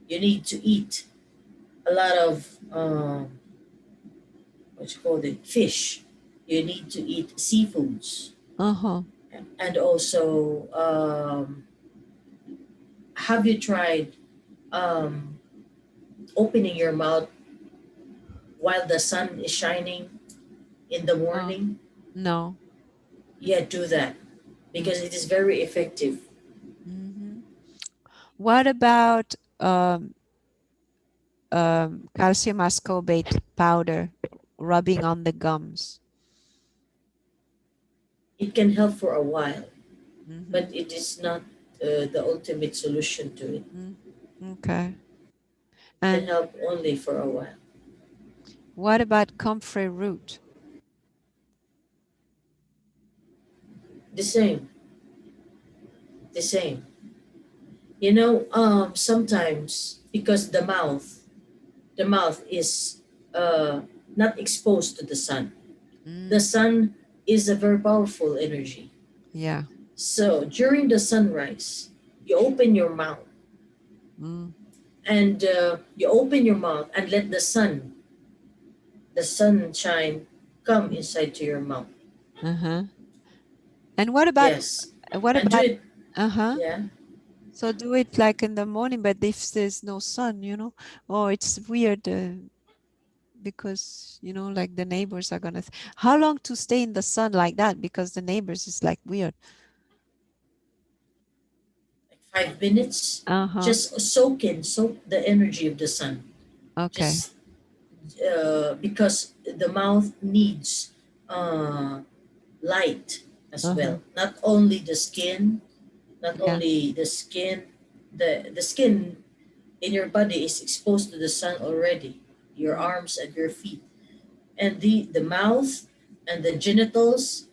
[SPEAKER 2] You need to eat a lot of what you call it, fish. You need to eat seafoods,
[SPEAKER 1] uh-huh.
[SPEAKER 2] and also have you tried um, opening your mouth while the sun is shining in the
[SPEAKER 1] No.
[SPEAKER 2] morning?
[SPEAKER 1] No.
[SPEAKER 2] Yeah, do that because it is very effective.
[SPEAKER 1] Mm-hmm. What about calcium ascorbate powder rubbing on the gums?
[SPEAKER 2] It can help for a while,
[SPEAKER 1] Mm-hmm.
[SPEAKER 2] but it is not the ultimate solution to it.
[SPEAKER 1] Mm. Okay.
[SPEAKER 2] It can
[SPEAKER 1] And
[SPEAKER 2] help only for a while.
[SPEAKER 1] what about comfrey root?
[SPEAKER 2] The same, the same. Sometimes because the mouth is not exposed to the sun. The
[SPEAKER 1] Mm.
[SPEAKER 2] sun is a very powerful energy.
[SPEAKER 1] Yeah.
[SPEAKER 2] So during the sunrise, you open your mouth
[SPEAKER 1] Mm.
[SPEAKER 2] and let the sunshine, come inside to your mouth.
[SPEAKER 1] Uh-huh. And what about
[SPEAKER 2] Yes,
[SPEAKER 1] what
[SPEAKER 2] and do
[SPEAKER 1] about
[SPEAKER 2] it.
[SPEAKER 1] uh-huh.
[SPEAKER 2] Yeah.
[SPEAKER 1] So do it like in the morning, but if there's no sun, oh, it's weird because like the neighbors are gonna. How long to stay in the sun like that? Because the neighbors is like weird.
[SPEAKER 2] 5 minutes.
[SPEAKER 1] Uh-huh.
[SPEAKER 2] Just soak the energy of the sun.
[SPEAKER 1] Okay.
[SPEAKER 2] Just because the mouth needs uh, light as
[SPEAKER 1] Uh-huh.
[SPEAKER 2] well. Not
[SPEAKER 1] Yeah.
[SPEAKER 2] only the skin, the skin in your body is exposed to the sun already. Your
[SPEAKER 1] Mm.
[SPEAKER 2] arms and your feet, and the mouth and the genitals,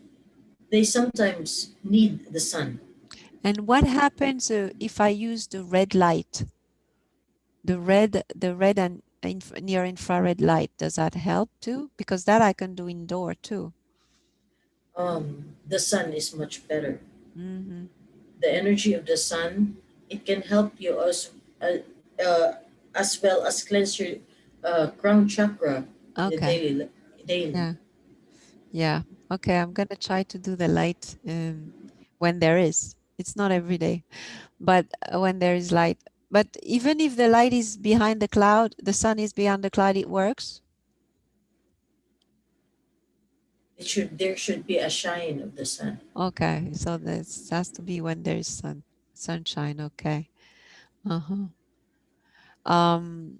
[SPEAKER 2] they sometimes need the sun.
[SPEAKER 1] And what happens if I use the red light, the red and near infrared light? Does that help too? Because that I can do indoor too.
[SPEAKER 2] The sun is much better.
[SPEAKER 1] Mm-hmm.
[SPEAKER 2] The energy of the sun, it can help you uh, as well as cleanse your crown chakra. in the
[SPEAKER 1] Okay.
[SPEAKER 2] daily.
[SPEAKER 1] Yeah. Yeah. Okay. I'm gonna try to do the light when there is. It's not every day, but when there is light. But even if the light is behind the cloud, the sun is behind the cloud, it works.
[SPEAKER 2] There should be a shine of the sun.
[SPEAKER 1] Okay. So this has to be when there is sunshine. Okay. Uh-huh. Um.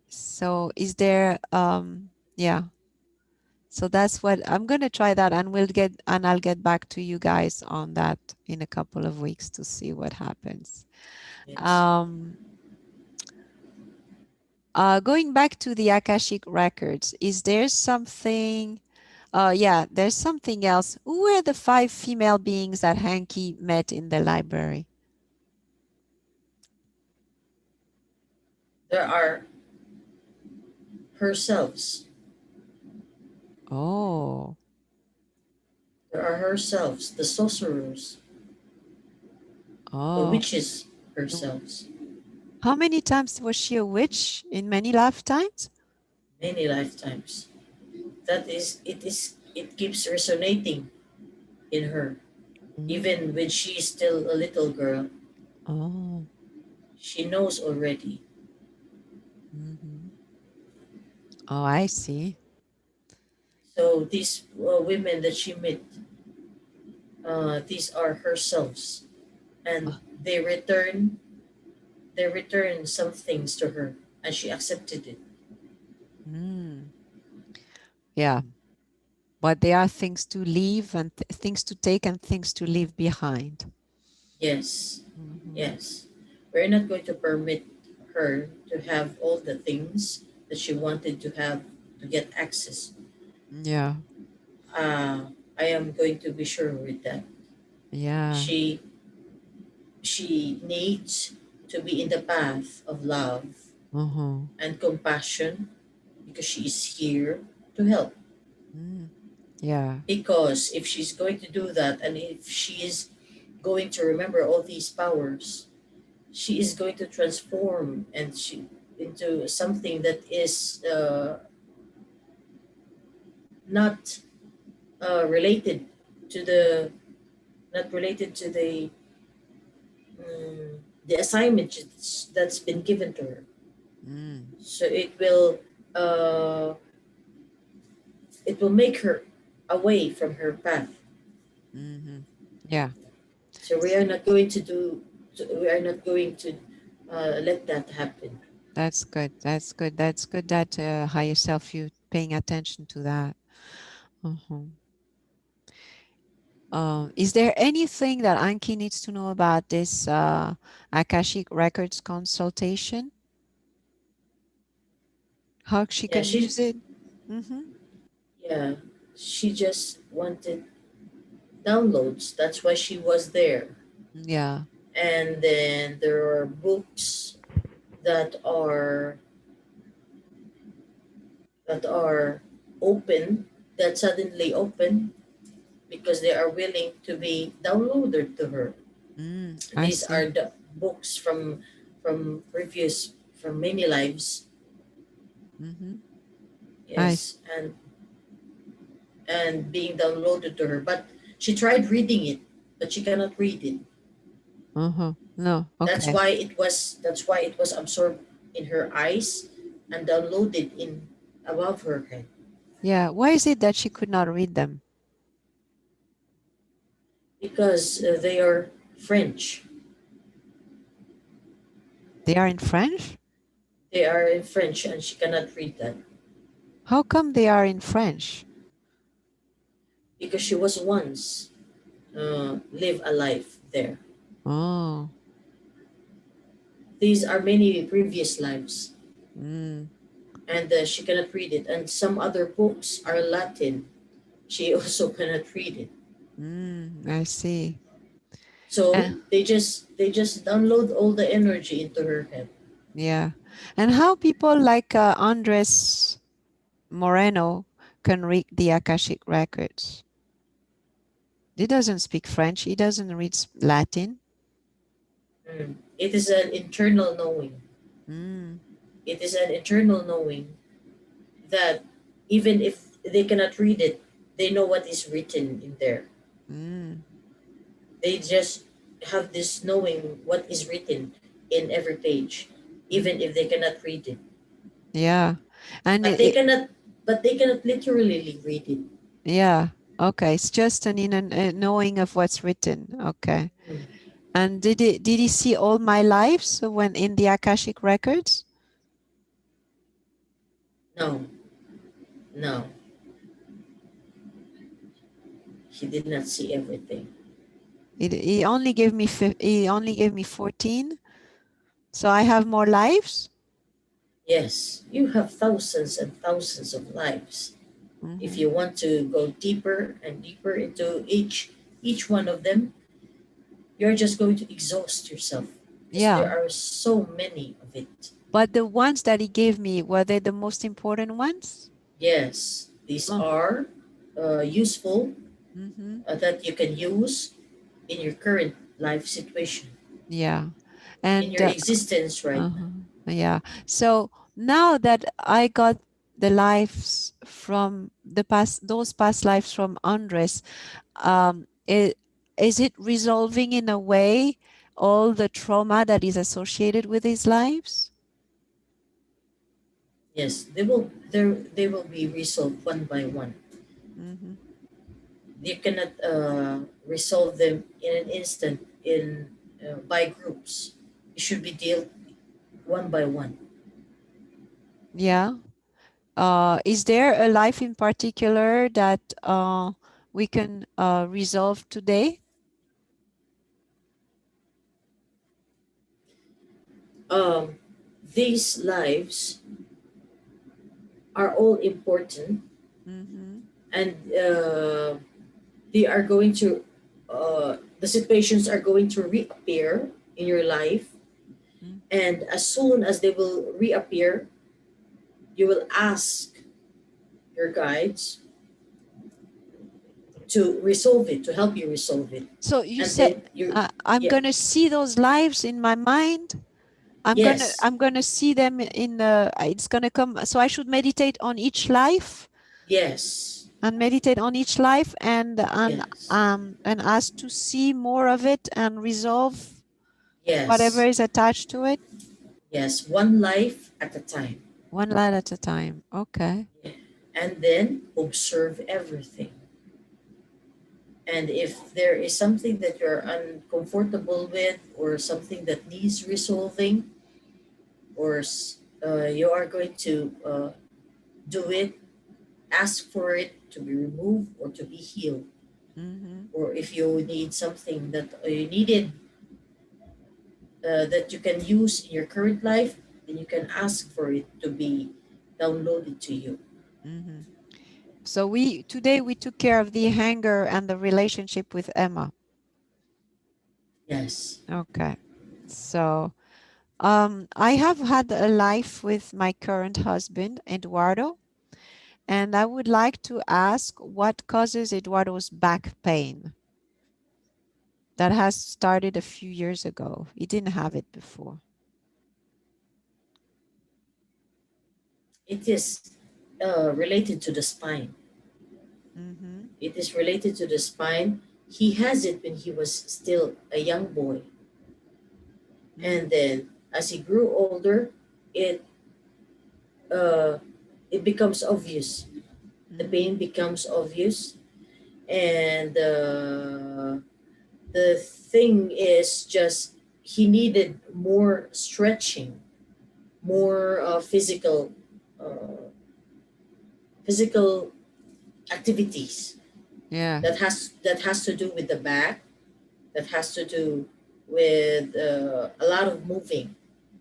[SPEAKER 1] So is there yeah. So that's what I'm gonna try that, and I'll get back to you guys on that in a couple of weeks to see what happens.
[SPEAKER 2] Yes.
[SPEAKER 1] Um, going back to the Akashic records, is there something? Yeah, there's something else. Who were the five female beings that Hanky met in the library?
[SPEAKER 2] There are herselves.
[SPEAKER 1] Oh,
[SPEAKER 2] There are herselves, the sorcerers, the
[SPEAKER 1] oh.
[SPEAKER 2] witches
[SPEAKER 1] w-
[SPEAKER 2] herselves.
[SPEAKER 1] How many times was she a witch in many lifetimes?
[SPEAKER 2] Many lifetimes. That is, it keeps resonating in her.
[SPEAKER 1] Mm.
[SPEAKER 2] Even when she is still a little girl,
[SPEAKER 1] Oh,
[SPEAKER 2] she knows already.
[SPEAKER 1] hmm. Oh, I see.
[SPEAKER 2] So these women that she met, these are herselves, and
[SPEAKER 1] Uh,
[SPEAKER 2] they return some things to her, and she accepted it.
[SPEAKER 1] mm. Yeah. But there are things to leave and things to take and things to leave behind.
[SPEAKER 2] Yes,
[SPEAKER 1] Hmm.
[SPEAKER 2] yes. We're not going to permit her to have all the things that she wanted to have to get access.
[SPEAKER 1] Yeah,
[SPEAKER 2] Uh, I am going to be sure with that.
[SPEAKER 1] yeah,
[SPEAKER 2] She she needs to be in the path of love
[SPEAKER 1] uh-huh.
[SPEAKER 2] and compassion because she is here to help.
[SPEAKER 1] Mm. Yeah,
[SPEAKER 2] Because if she's going to do that and if she is going to remember all these powers, she is going to transform and she into something that is not related to the not related to the assignment that's been given to her.
[SPEAKER 1] mm.
[SPEAKER 2] So uh, it will make her away from her path.
[SPEAKER 1] Mm-hmm. Yeah,
[SPEAKER 2] So we are not going to we are not going to let that happen.
[SPEAKER 1] that's good. That's good. That's good that higher self you paying attention to that. Uh-huh. Is there anything that Anki needs to know about this Akashic Records consultation? How she
[SPEAKER 2] Yeah,
[SPEAKER 1] can use it? Mm-hmm.
[SPEAKER 2] yeah, she just wanted downloads. That's why she was there.
[SPEAKER 1] Yeah.
[SPEAKER 2] And then there are books that are that are open that suddenly open because they are willing to be downloaded to her.
[SPEAKER 1] Mm, I
[SPEAKER 2] These are
[SPEAKER 1] see.
[SPEAKER 2] the books from previous from many lives.
[SPEAKER 1] Mm-hmm. I
[SPEAKER 2] Yes, and being downloaded to her. But she tried reading it, but she cannot read it.
[SPEAKER 1] uh-huh. No, okay.
[SPEAKER 2] That's why it was absorbed in her eyes and downloaded in above her head.
[SPEAKER 1] Yeah. Why is it that she could not read them?
[SPEAKER 2] Because they are French.
[SPEAKER 1] They are in French?
[SPEAKER 2] They are in French and she cannot read that
[SPEAKER 1] How come they are in French?
[SPEAKER 2] because she was once live a life there.
[SPEAKER 1] Oh.
[SPEAKER 2] These are many previous lives,
[SPEAKER 1] Mm,
[SPEAKER 2] and she cannot read it. And some other books are Latin. She also cannot read it.
[SPEAKER 1] I see.
[SPEAKER 2] So
[SPEAKER 1] Uh,
[SPEAKER 2] they just download all the energy into her head.
[SPEAKER 1] yeah. And how people like Andres Moreno can read the Akashic records? He doesn't speak French. He doesn't read Latin.
[SPEAKER 2] It is an internal knowing.
[SPEAKER 1] Mm,
[SPEAKER 2] It is an internal knowing that even if they cannot read it, they know what is written in there.
[SPEAKER 1] Mm.
[SPEAKER 2] They just have this knowing what is written in every page, even
[SPEAKER 1] Mm.
[SPEAKER 2] if they cannot read it.
[SPEAKER 1] Yeah. And
[SPEAKER 2] But they cannot. But they cannot literally read it.
[SPEAKER 1] yeah. Okay. It's just an in a knowing of what's written. Okay.
[SPEAKER 2] Mm.
[SPEAKER 1] And did he see all my lives when in the Akashic records?
[SPEAKER 2] No, no, he did not see everything.
[SPEAKER 1] He only gave me he only gave me 14. So I have more lives?
[SPEAKER 2] Yes, you have thousands and thousands of lives. If
[SPEAKER 1] Mm-hmm.
[SPEAKER 2] you want to go deeper and deeper into each one of them, you're just going to exhaust yourself because there
[SPEAKER 1] Yeah.
[SPEAKER 2] are so many of it.
[SPEAKER 1] But the ones that he gave me, were they the most important ones?
[SPEAKER 2] Yes, these
[SPEAKER 1] Oh.
[SPEAKER 2] are useful,
[SPEAKER 1] Mm-hmm.
[SPEAKER 2] that you can use in your current life situation,
[SPEAKER 1] Yeah.
[SPEAKER 2] in
[SPEAKER 1] And
[SPEAKER 2] your existence right now.
[SPEAKER 1] uh-huh. Yeah. So now that I got the lives from the past, those past lives from Andres, is it resolving in a way all the trauma that is associated with his lives?
[SPEAKER 2] Yes, they will be resolved one by one.
[SPEAKER 1] Mm-hmm.
[SPEAKER 2] You cannot resolve them in an instant in by groups. It should be dealt one by one.
[SPEAKER 1] Yeah. Is there a life in particular that we can resolve today?
[SPEAKER 2] um, these lives are all important,
[SPEAKER 1] Mm-hmm.
[SPEAKER 2] and they are going to the situations are going to reappear in your life, and as soon as they will reappear, you will ask your guides to resolve it, to help you resolve it,
[SPEAKER 1] So you
[SPEAKER 2] and
[SPEAKER 1] said
[SPEAKER 2] then you
[SPEAKER 1] I'm
[SPEAKER 2] yeah,
[SPEAKER 1] gonna see those lives in my mind.
[SPEAKER 2] yes,
[SPEAKER 1] I'm gonna see them in the. It's gonna come. So I should meditate on each life
[SPEAKER 2] yes,
[SPEAKER 1] and meditate on each life
[SPEAKER 2] yes,
[SPEAKER 1] and ask to see more of it and resolve whatever
[SPEAKER 2] yes,
[SPEAKER 1] is attached to it
[SPEAKER 2] yes, one life at a time.
[SPEAKER 1] one light at a time. Okay.
[SPEAKER 2] Yeah. And then observe everything. And if there is something that you're uncomfortable with, or something that needs resolving, or you are going to do it, ask for it to be removed or to be healed.
[SPEAKER 1] Mm-hmm.
[SPEAKER 2] Or if you need something that you needed, that you can use in your current life, then you can ask for it to be downloaded to you.
[SPEAKER 1] Mm-hmm. So we today we took care of the anger and the relationship with Emma.
[SPEAKER 2] Yes.
[SPEAKER 1] Okay. So I have had a life with my current husband, Eduardo, and I would like to ask what causes Eduardo's back pain that has started a few years ago. He didn't have it before.
[SPEAKER 2] It is related to the spine.
[SPEAKER 1] Mm-hmm.
[SPEAKER 2] It is related to the spine. He has it when he was still a young boy. And then as he grew older, it uh, it becomes obvious. The
[SPEAKER 1] Mm-hmm.
[SPEAKER 2] pain becomes obvious. And the thing is just he needed more stretching, more uh, physical activities
[SPEAKER 1] Yeah.
[SPEAKER 2] that has to do with the back, that has to do with a lot of moving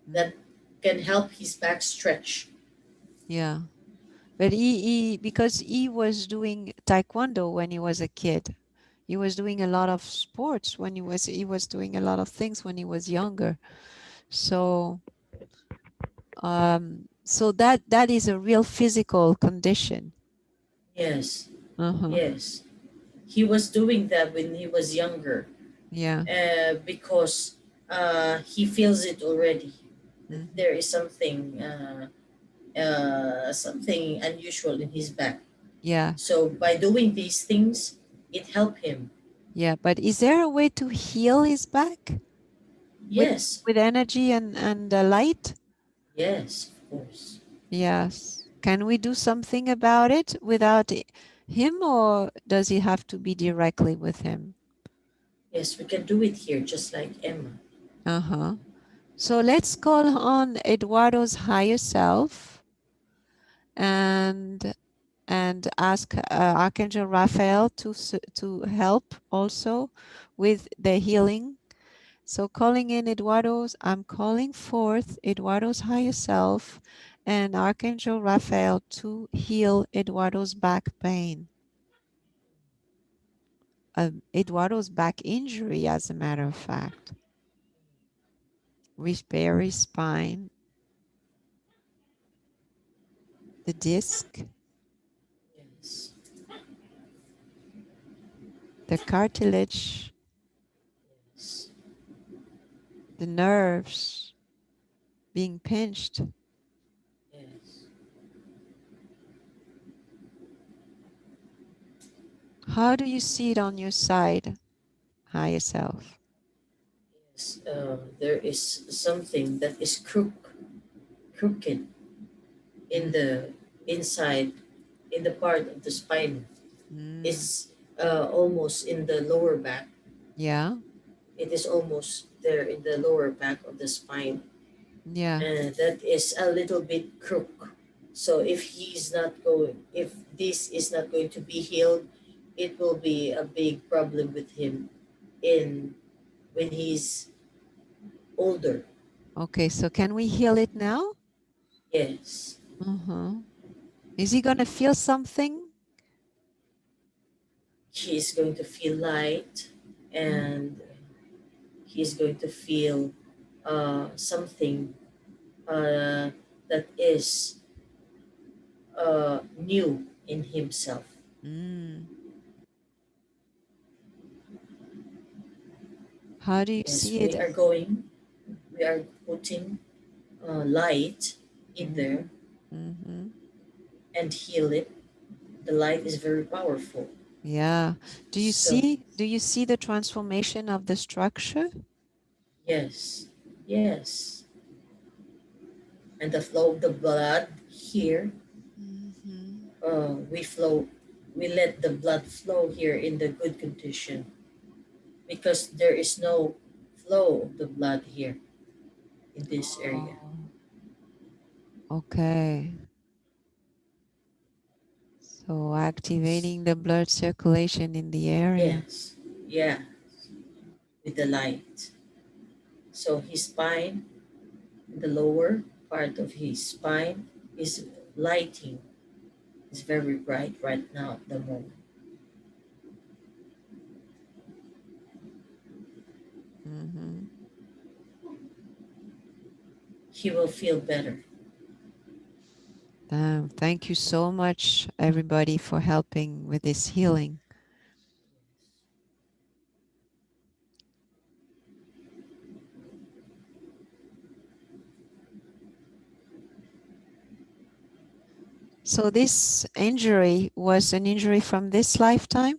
[SPEAKER 1] Mm.
[SPEAKER 2] that can help his back stretch.
[SPEAKER 1] Yeah. But he because he was doing taekwondo when he was a kid. He was doing a lot of sports when he was doing a lot of things when he was younger. So so that is a real physical condition.
[SPEAKER 2] Yes,
[SPEAKER 1] Uh-huh.
[SPEAKER 2] yes. He was doing that when he was younger,
[SPEAKER 1] Yeah.
[SPEAKER 2] because he feels it already. That
[SPEAKER 1] Mm-hmm.
[SPEAKER 2] there is something. something unusual in his back.
[SPEAKER 1] Yeah.
[SPEAKER 2] So by doing these things, it helped him.
[SPEAKER 1] Yeah. But is there a way to heal his back with
[SPEAKER 2] Yes,
[SPEAKER 1] energy and light?
[SPEAKER 2] yes, of course.
[SPEAKER 1] Yes. Can we do something about it without him, or does it have to be directly with him?
[SPEAKER 2] Yes, we can do it here, just like Emma.
[SPEAKER 1] Uh-huh. So let's call on Eduardo's higher self and ask Archangel Raphael to help also with the healing. So calling in Eduardo's, I'm calling forth Eduardo's higher self and Archangel Raphael to heal Eduardo's back pain. Eduardo's back injury, as a matter of fact. Repair his spine, the disc,
[SPEAKER 2] Yes,
[SPEAKER 1] the cartilage,
[SPEAKER 2] yes,
[SPEAKER 1] the nerves being pinched.
[SPEAKER 2] yes.
[SPEAKER 1] How do you see it on your side, higher self?
[SPEAKER 2] Yes. There is something that is crooked in
[SPEAKER 1] Mm,
[SPEAKER 2] the inside, in the part of the spine.
[SPEAKER 1] mm,
[SPEAKER 2] It's almost in the lower back.
[SPEAKER 1] yeah,
[SPEAKER 2] It is almost there in the lower back of the spine,
[SPEAKER 1] yeah.
[SPEAKER 2] and that is a little bit crook. So if this is not going to be healed, it will be a big problem with him in when he's older.
[SPEAKER 1] Okay, so can we heal it now?
[SPEAKER 2] Yes,
[SPEAKER 1] Uh-huh. Is he going to feel something?
[SPEAKER 2] he's going to feel light,
[SPEAKER 1] Mm,
[SPEAKER 2] and he's going to feel something uh, that is new in himself.
[SPEAKER 1] mm. How do you
[SPEAKER 2] Yes,
[SPEAKER 1] see it?
[SPEAKER 2] we are putting light in
[SPEAKER 1] Mm-hmm.
[SPEAKER 2] there
[SPEAKER 1] Mm-hmm.
[SPEAKER 2] and heal it. The light is very powerful.
[SPEAKER 1] Yeah.
[SPEAKER 2] So,
[SPEAKER 1] Do you see the transformation of the structure?
[SPEAKER 2] yes, yes. And the flow of the blood here,
[SPEAKER 1] Mm-hmm.
[SPEAKER 2] we flow, we let the blood flow here in the good condition because there is no flow of the blood here in this area.
[SPEAKER 1] Oh, okay. So activating the blood circulation in the area.
[SPEAKER 2] Yes, yeah, with the light. So his spine, the lower part of his spine is lighting. It's very bright right now at the moment.
[SPEAKER 1] Mm-hmm.
[SPEAKER 2] He will feel better.
[SPEAKER 1] Thank you so much, everybody, for helping with this healing. So this injury was an injury from this lifetime?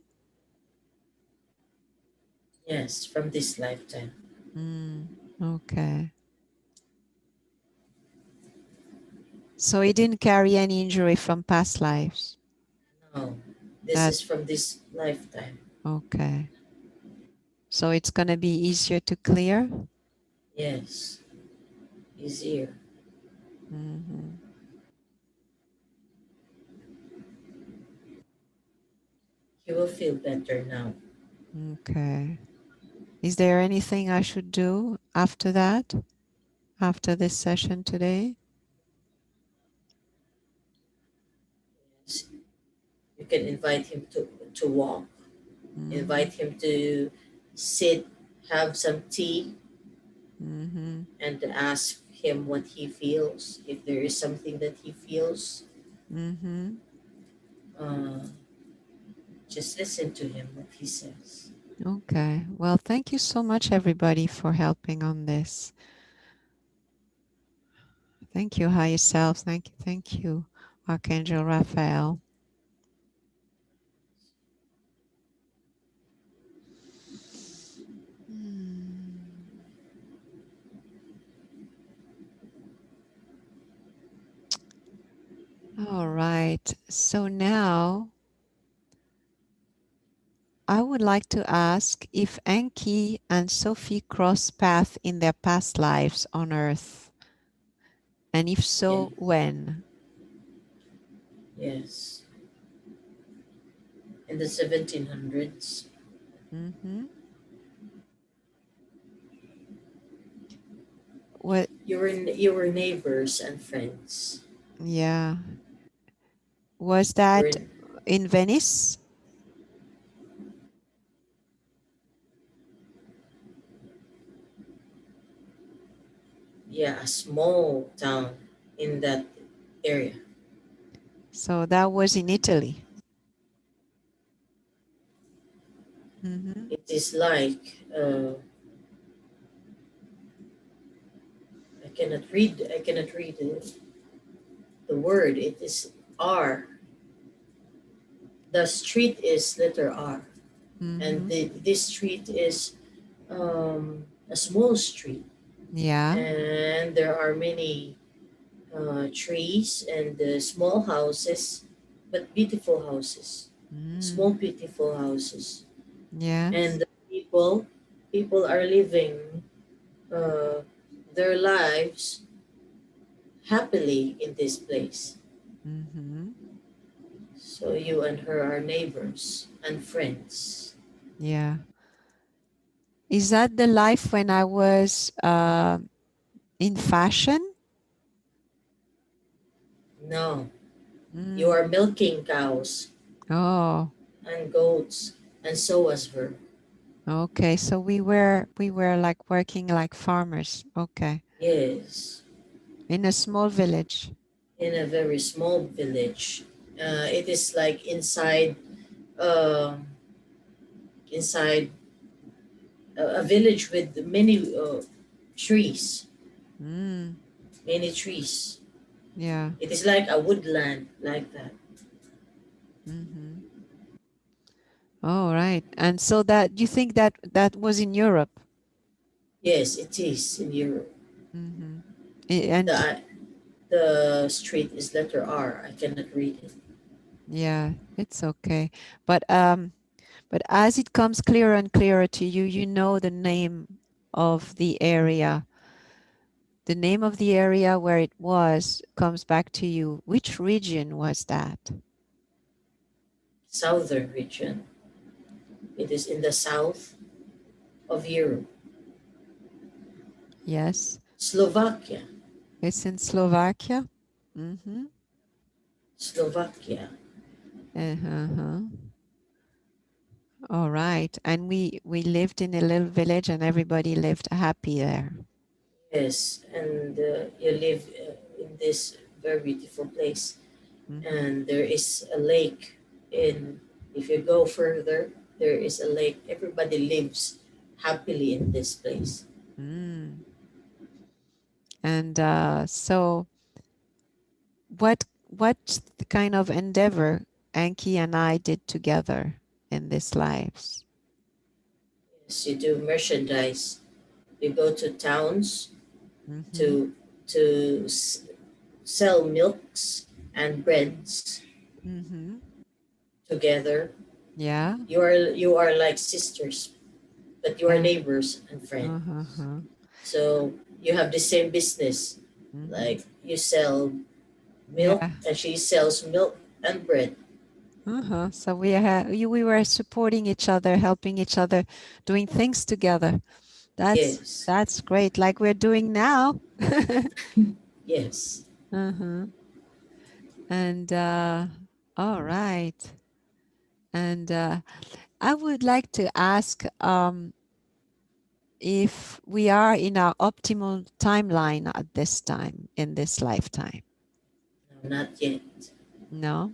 [SPEAKER 2] Yes, from this lifetime.
[SPEAKER 1] Mm, okay. So he didn't carry any injury from past lives.
[SPEAKER 2] No, this
[SPEAKER 1] That
[SPEAKER 2] is from this lifetime.
[SPEAKER 1] okay. So it's gonna be easier to clear?
[SPEAKER 2] Yes, easier.
[SPEAKER 1] Mm-hmm.
[SPEAKER 2] He will feel better now.
[SPEAKER 1] Okay. Is there anything I should do after that? After this session today?
[SPEAKER 2] Yes. You can invite him to walk,
[SPEAKER 1] Mm-hmm.
[SPEAKER 2] invite him to sit, have some tea,
[SPEAKER 1] Mm-hmm.
[SPEAKER 2] and ask him what he feels. If there is something that he feels,
[SPEAKER 1] Mm-hmm.
[SPEAKER 2] uh, just listen to him what he says.
[SPEAKER 1] Okay. Well, thank you so much, everybody, for helping on this. Thank you, higher self. Thank you, Archangel Raphael. Hmm. All right. So now I would like to ask if Anki and Sophie crossed paths in their past lives on Earth, and if
[SPEAKER 2] Yeah.
[SPEAKER 1] so, when?
[SPEAKER 2] Yes. In the 1700s.
[SPEAKER 1] Mm-hmm. What?
[SPEAKER 2] You were neighbors and friends.
[SPEAKER 1] Yeah. Was
[SPEAKER 2] You were
[SPEAKER 1] that
[SPEAKER 2] in,
[SPEAKER 1] in Venice?
[SPEAKER 2] yeah, a small town in that area.
[SPEAKER 1] So that was in Italy. Mm-hmm.
[SPEAKER 2] It is like I cannot read the word. It is R. The street is letter R, and
[SPEAKER 1] Mm-hmm.
[SPEAKER 2] this street is a small street,
[SPEAKER 1] Yeah.
[SPEAKER 2] and there are many trees and small houses, but beautiful houses,
[SPEAKER 1] Mm.
[SPEAKER 2] small beautiful houses, and
[SPEAKER 1] Yes.
[SPEAKER 2] the people are living uh, their lives happily in this place.
[SPEAKER 1] Mm-hmm.
[SPEAKER 2] So you and her are neighbors and friends.
[SPEAKER 1] Yeah. Is that the life when I was in fashion?
[SPEAKER 2] No, you
[SPEAKER 1] Mm.
[SPEAKER 2] are milking cows
[SPEAKER 1] Oh,
[SPEAKER 2] and goats, and so was her.
[SPEAKER 1] okay. So we were like working like farmers. Okay.
[SPEAKER 2] Yes,
[SPEAKER 1] In a small village.
[SPEAKER 2] in a very small village. It is like uh, inside a village with many trees,
[SPEAKER 1] Mm.
[SPEAKER 2] many trees.
[SPEAKER 1] Yeah.
[SPEAKER 2] It is like a woodland like that.
[SPEAKER 1] Mm-hmm. All right. And so that you think that that was in Europe?
[SPEAKER 2] Yes, it is in Europe.
[SPEAKER 1] Mm-hmm. And
[SPEAKER 2] The the street is letter R. I cannot read it.
[SPEAKER 1] yeah, it's okay. But as it comes clearer and clearer to you, you know the name of the area. The name of the area where it was comes back to you. Which region was that?
[SPEAKER 2] Southern region. It is in the south of Europe.
[SPEAKER 1] Yes,
[SPEAKER 2] Slovakia.
[SPEAKER 1] it's in Slovakia. Mm-hmm.
[SPEAKER 2] Slovakia.
[SPEAKER 1] Uh-huh. All right. And we lived in a little village and everybody lived happy there.
[SPEAKER 2] Yes, and you live in this very beautiful place,
[SPEAKER 1] Mm-hmm.
[SPEAKER 2] and there is a lake. In If you go further, there is a lake. Everybody lives happily in this place.
[SPEAKER 1] Mm. And so what kind of endeavor Anki and I did together in these lives?
[SPEAKER 2] Yes, you do merchandise. You go to towns
[SPEAKER 1] Mm-hmm.
[SPEAKER 2] to to s- sell milks and breads
[SPEAKER 1] Mm-hmm.
[SPEAKER 2] together.
[SPEAKER 1] Yeah.
[SPEAKER 2] You are like sisters, but you are
[SPEAKER 1] Yeah.
[SPEAKER 2] neighbors and friends.
[SPEAKER 1] Uh-huh.
[SPEAKER 2] So you have the same business.
[SPEAKER 1] Mm-hmm.
[SPEAKER 2] Like you sell milk
[SPEAKER 1] Yeah.
[SPEAKER 2] and she sells milk and bread.
[SPEAKER 1] Uh-huh. So we were supporting each other, helping each other, doing things together. That's
[SPEAKER 2] Yes.
[SPEAKER 1] that's great, like we're doing now.
[SPEAKER 2] Yes.
[SPEAKER 1] Uh-huh. And all right. And I would like to ask if we are in our optimal timeline at this time in this lifetime.
[SPEAKER 2] No, not yet.
[SPEAKER 1] No?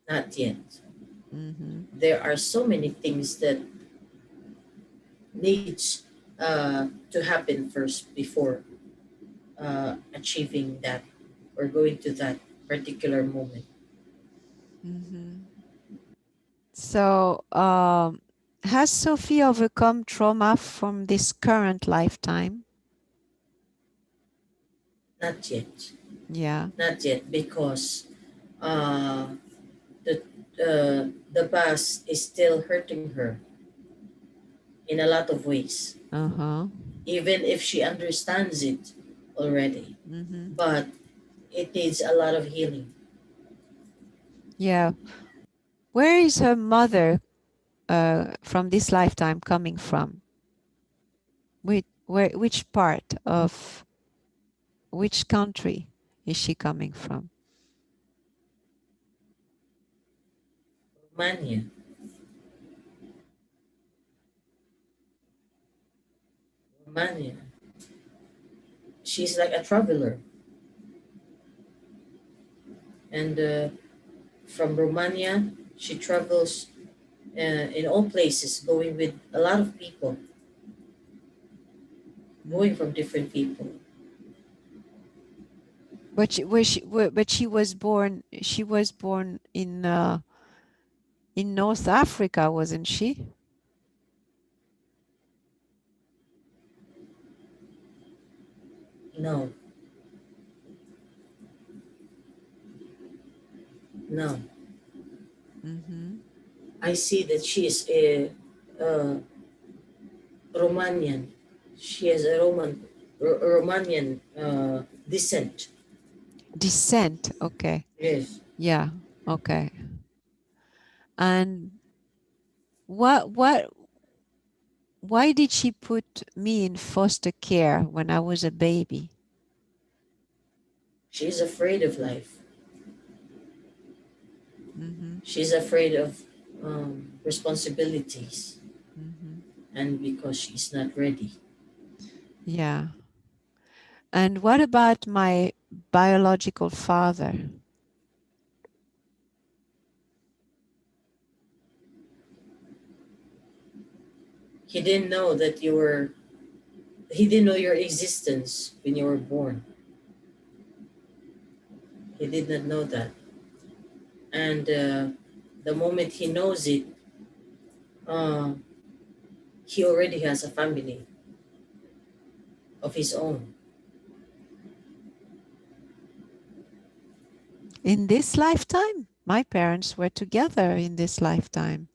[SPEAKER 2] Not yet.
[SPEAKER 1] Mm-hmm.
[SPEAKER 2] There are so many things that needs to happen first before achieving that or going to that particular moment.
[SPEAKER 1] Mm-hmm. So, has Sophie overcome trauma from this current lifetime?
[SPEAKER 2] Not yet,
[SPEAKER 1] Yeah.
[SPEAKER 2] not yet, because uh, the the past is still hurting her in a lot of ways,
[SPEAKER 1] Uh-huh.
[SPEAKER 2] even if she understands it already.
[SPEAKER 1] Mm-hmm.
[SPEAKER 2] But it needs a lot of healing.
[SPEAKER 1] Yeah. Where is her mother from this lifetime coming from? Which part of which country is she coming from?
[SPEAKER 2] Romania, Romania. She's like a traveler, and from Romania, she travels in all places, going with a lot of people, going
[SPEAKER 1] Mm.
[SPEAKER 2] from different people.
[SPEAKER 1] But but she was born in North Africa, wasn't she?
[SPEAKER 2] No, no.
[SPEAKER 1] Mm-hmm.
[SPEAKER 2] I see that she is a Romanian. She has a Romanian descent.
[SPEAKER 1] Descent. Okay.
[SPEAKER 2] Yes.
[SPEAKER 1] Yeah. Okay. And what why did she put me in foster care when I was a baby?
[SPEAKER 2] She's afraid of life.
[SPEAKER 1] Mm-hmm.
[SPEAKER 2] She's afraid of responsibilities,
[SPEAKER 1] Mm-hmm.
[SPEAKER 2] and because she's not ready.
[SPEAKER 1] Yeah. And what about my biological father?
[SPEAKER 2] He didn't know that you were. He didn't know your existence when you were born. He did not know that, and the moment he knows it, uh, he already has a family of his own.
[SPEAKER 1] In this lifetime, my parents were together in this lifetime.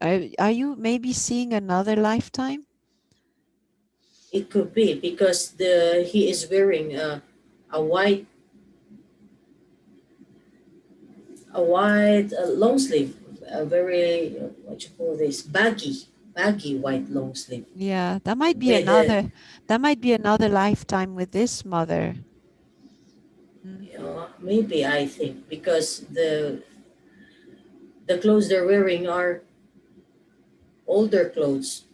[SPEAKER 1] Are you maybe seeing another lifetime?
[SPEAKER 2] It could be because the he is wearing a white long sleeve, a very what you call this baggy white long sleeve
[SPEAKER 1] Yeah,
[SPEAKER 2] with a
[SPEAKER 1] that might be another lifetime with this mother. Mm.
[SPEAKER 2] maybe I think because the clothes they're wearing are older clothes.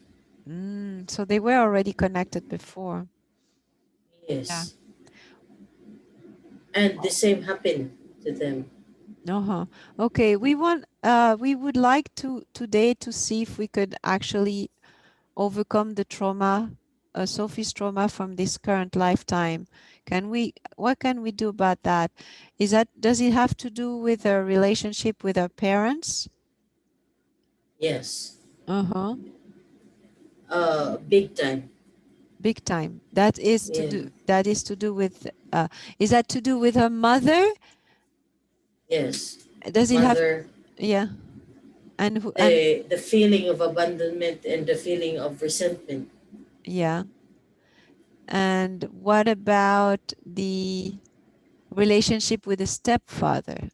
[SPEAKER 1] So they were already connected before. Yeah.
[SPEAKER 2] Yes, and the same happened to them.
[SPEAKER 1] Uh-huh. Okay, we would like to today to see if we could actually overcome the trauma, Sophie's trauma from this current lifetime. What can we do about that? Does it have to do with her relationship with her parents?
[SPEAKER 2] Yes,
[SPEAKER 1] Uh-huh.
[SPEAKER 2] big time.
[SPEAKER 1] Big time.
[SPEAKER 2] Yeah,
[SPEAKER 1] That is to do with is that to do with her mother?
[SPEAKER 2] yes,
[SPEAKER 1] Does it have
[SPEAKER 2] mother.
[SPEAKER 1] yeah. And
[SPEAKER 2] The feeling of abandonment and the feeling of resentment.
[SPEAKER 1] yeah. And what about the relationship with the stepfather?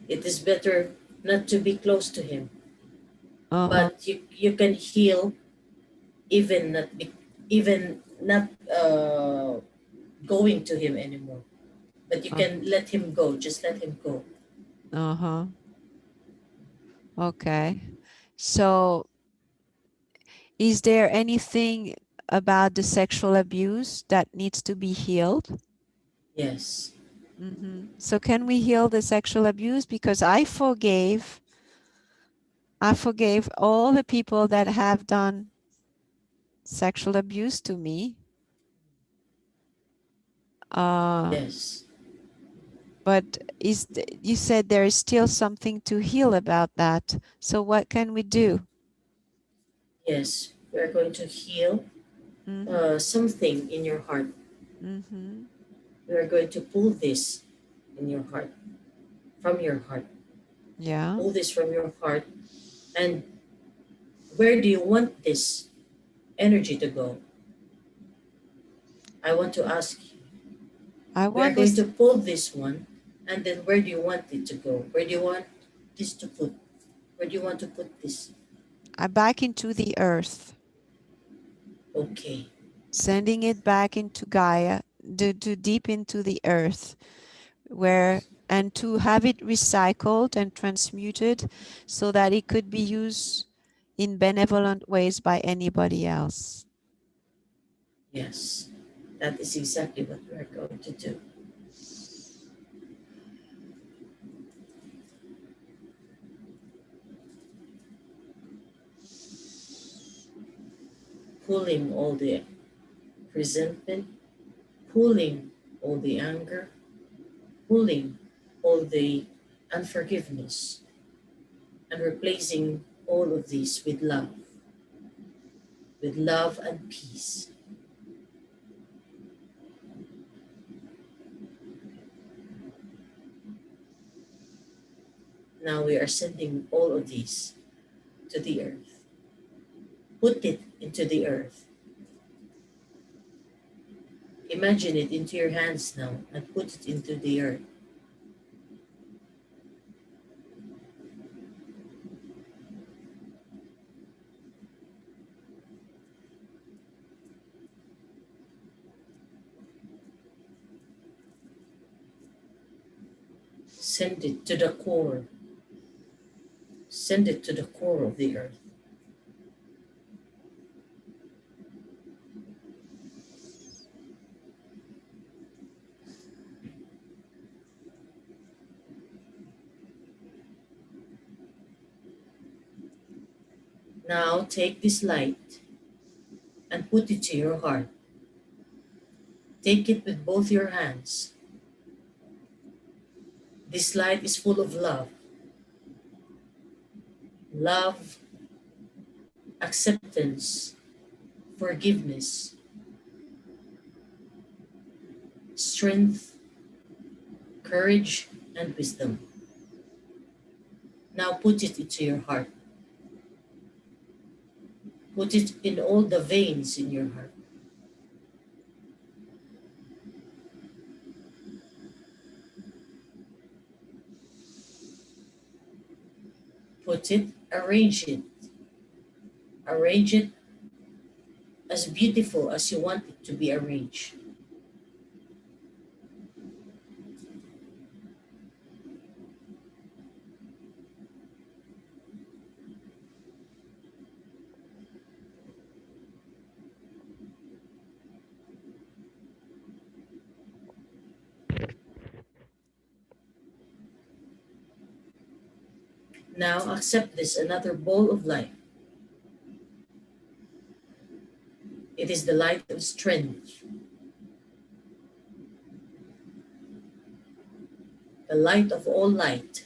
[SPEAKER 2] It is better not to be close to him,
[SPEAKER 1] Uh-huh.
[SPEAKER 2] but you can heal even not be, even not going to him anymore. But you
[SPEAKER 1] Uh,
[SPEAKER 2] can let him go. Just let him go.
[SPEAKER 1] uh-huh. Okay. So, is there anything about the sexual abuse that needs to be healed?
[SPEAKER 2] Yes,
[SPEAKER 1] So, can we heal the sexual abuse? Because I forgave all the people that have done. sexual abuse to me. Uh,
[SPEAKER 2] Yes.
[SPEAKER 1] but you said there is still something to heal about that. So what can we do?
[SPEAKER 2] Yes. We are going to heal
[SPEAKER 1] Mm-hmm.
[SPEAKER 2] something in your heart.
[SPEAKER 1] Mm-hmm.
[SPEAKER 2] We are going to pull this in your heart, from your heart.
[SPEAKER 1] Yeah.
[SPEAKER 2] Pull this from your heart. And where do you want this energy to go? I want to ask you.
[SPEAKER 1] I
[SPEAKER 2] We are
[SPEAKER 1] want
[SPEAKER 2] going
[SPEAKER 1] this
[SPEAKER 2] to pull this one, and then where do you want it to go? Where do you want this to put? Where do you want to put this?
[SPEAKER 1] back into the earth,
[SPEAKER 2] Okay.
[SPEAKER 1] sending it back into Gaia, to deep into the earth, where and to have it recycled and transmuted so that it could be used in benevolent ways by anybody else.
[SPEAKER 2] Yes. That is exactly what we are going to do. Pulling all the resentment, pulling all the anger, pulling all the unforgiveness, and replacing all of these with love and peace. Now we are sending all of these to the earth. Put it into the earth. Imagine it into your hands now and put it into the earth. Send it to the core. Send it to the core of the earth. Now take this light and put it to your heart. Take it with both your hands. This light is full of love. Love, acceptance, forgiveness, strength, courage, and wisdom. Now put it into your heart. Put it in all the veins in your heart. Put it, arrange it. Arrange it as beautiful as you want it to be arranged. Now accept this another bowl of light. It is the light of strength, the light of all light.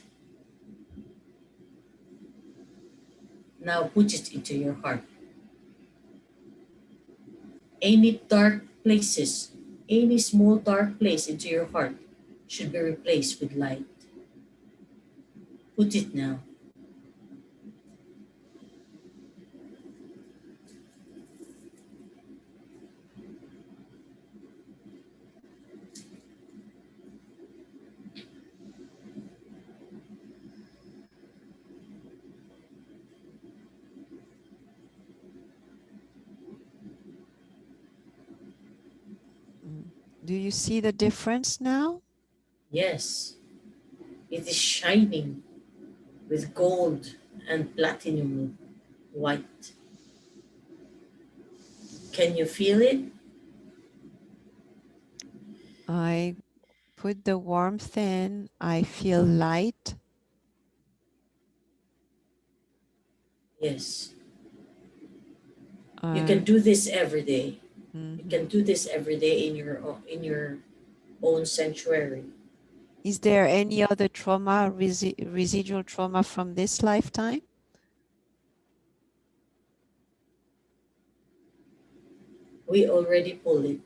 [SPEAKER 2] Now put it into your heart. Any dark places, any small dark place into your heart should be replaced with light. Put it now.
[SPEAKER 1] Mm. Do you see the difference now?
[SPEAKER 2] Yes, it is shining with gold and platinum white. Can you feel it?
[SPEAKER 1] I put the warmth in. I feel light.
[SPEAKER 2] Yes. You can
[SPEAKER 1] Uh,
[SPEAKER 2] do this every day. You
[SPEAKER 1] mhm.
[SPEAKER 2] can do this every day in your own sanctuary.
[SPEAKER 1] Is there any other trauma, residual trauma from this lifetime?
[SPEAKER 2] We already pull it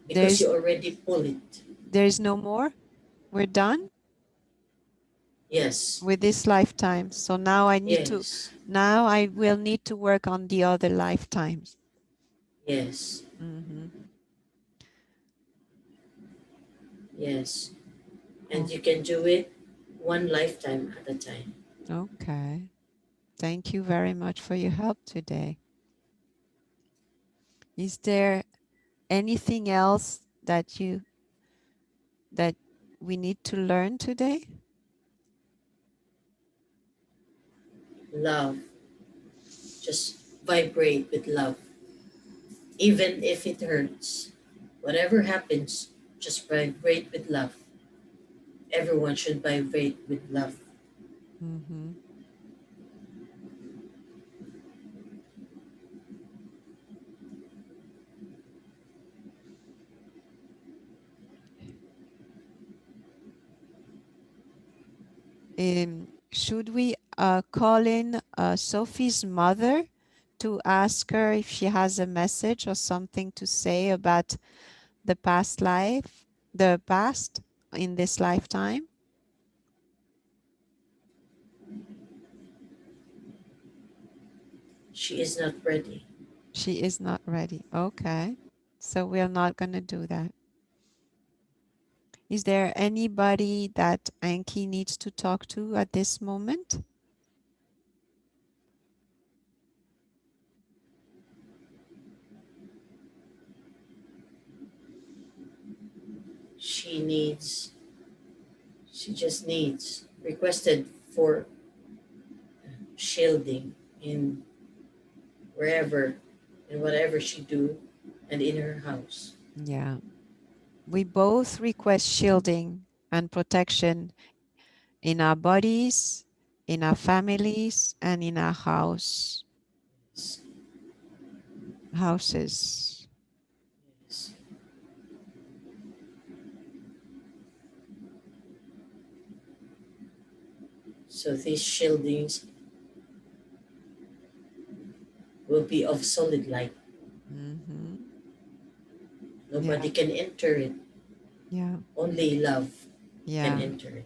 [SPEAKER 2] because
[SPEAKER 1] There's
[SPEAKER 2] you already pull it.
[SPEAKER 1] there's no more. We're done
[SPEAKER 2] Yes,
[SPEAKER 1] with this lifetime. So
[SPEAKER 2] yes,
[SPEAKER 1] now I will need to work on the other lifetimes.
[SPEAKER 2] yes,
[SPEAKER 1] Mm-hmm.
[SPEAKER 2] yes. And
[SPEAKER 1] Oh,
[SPEAKER 2] you can do it one lifetime at a time.
[SPEAKER 1] okay. Thank you very much for your help today. Is there anything else that we need to learn today?
[SPEAKER 2] Love. Just vibrate with love. Even if it hurts. Whatever happens, just vibrate with love. Everyone should vibrate with love.
[SPEAKER 1] Mm-hmm. Should we call in Sophie's mother to ask her if she has a message or something to say about the past life, the past in this lifetime?
[SPEAKER 2] She is not ready.
[SPEAKER 1] She is not ready. Okay. So we're not going to do that. Is there anybody that Anki needs to talk to at this moment?
[SPEAKER 2] She needs, she just needs, requested for shielding in wherever and whatever she do and in her house.
[SPEAKER 1] Yeah. We both request shielding and protection in our bodies, in our families, and in our
[SPEAKER 2] Yes,
[SPEAKER 1] houses.
[SPEAKER 2] yes. So these shieldings will be of solid light.
[SPEAKER 1] Mm-hmm. Yeah,
[SPEAKER 2] Nobody can enter it.
[SPEAKER 1] yeah,
[SPEAKER 2] Only love can
[SPEAKER 1] yeah.
[SPEAKER 2] enter it.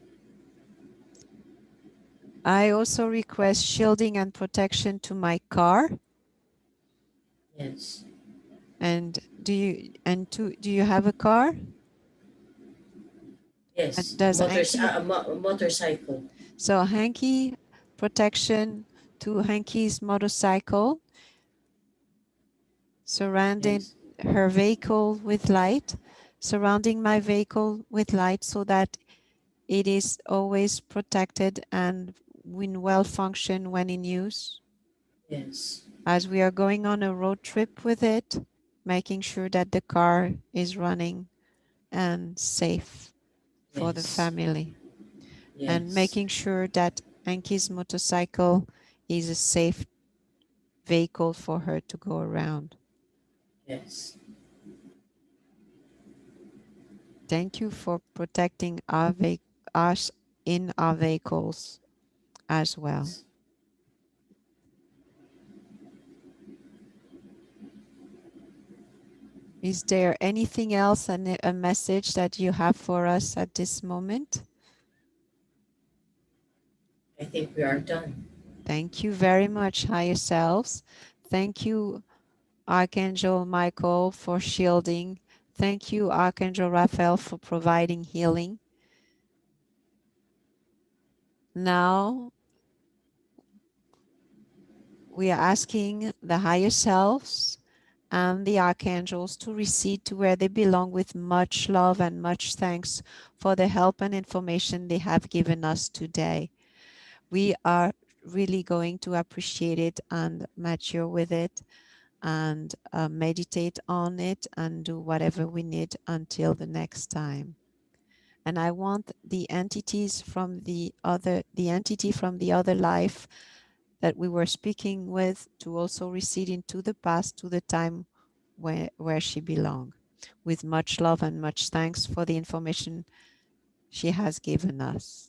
[SPEAKER 1] I also request shielding and protection to my car.
[SPEAKER 2] Yes.
[SPEAKER 1] And do you have a car? And
[SPEAKER 2] Yes.
[SPEAKER 1] does Hanky
[SPEAKER 2] A motorcycle.
[SPEAKER 1] so Hanky protection to Hanky's motorcycle, surrounding
[SPEAKER 2] Yes.
[SPEAKER 1] her vehicle with light, surrounding my vehicle with light so that it is always protected and in well function when in use.
[SPEAKER 2] Yes.
[SPEAKER 1] As we are going on a road trip with it, making sure that the car is running and safe for the
[SPEAKER 2] Yes.
[SPEAKER 1] family, and
[SPEAKER 2] Yes.
[SPEAKER 1] making sure that Anki's motorcycle is a safe vehicle for her to go around.
[SPEAKER 2] Yes.
[SPEAKER 1] Thank you for protecting us in our vehicles as well.
[SPEAKER 2] Yes.
[SPEAKER 1] Is there anything else, a message that you have for us at this moment?
[SPEAKER 2] I think we are done.
[SPEAKER 1] Thank you very much, higher selves. Thank you, Archangel Michael, for shielding. Thank you, Archangel Raphael, for providing healing. Now we are asking the higher selves and the archangels to recede to where they belong with much love and much thanks for the help and information they have given us today. We are really going to appreciate it and mature with it and meditate on it and do whatever we need until the next time. And I want the entity from the other life that we were speaking with to also recede into the past to the time where she belonged. With much love and much thanks for the information she has given us.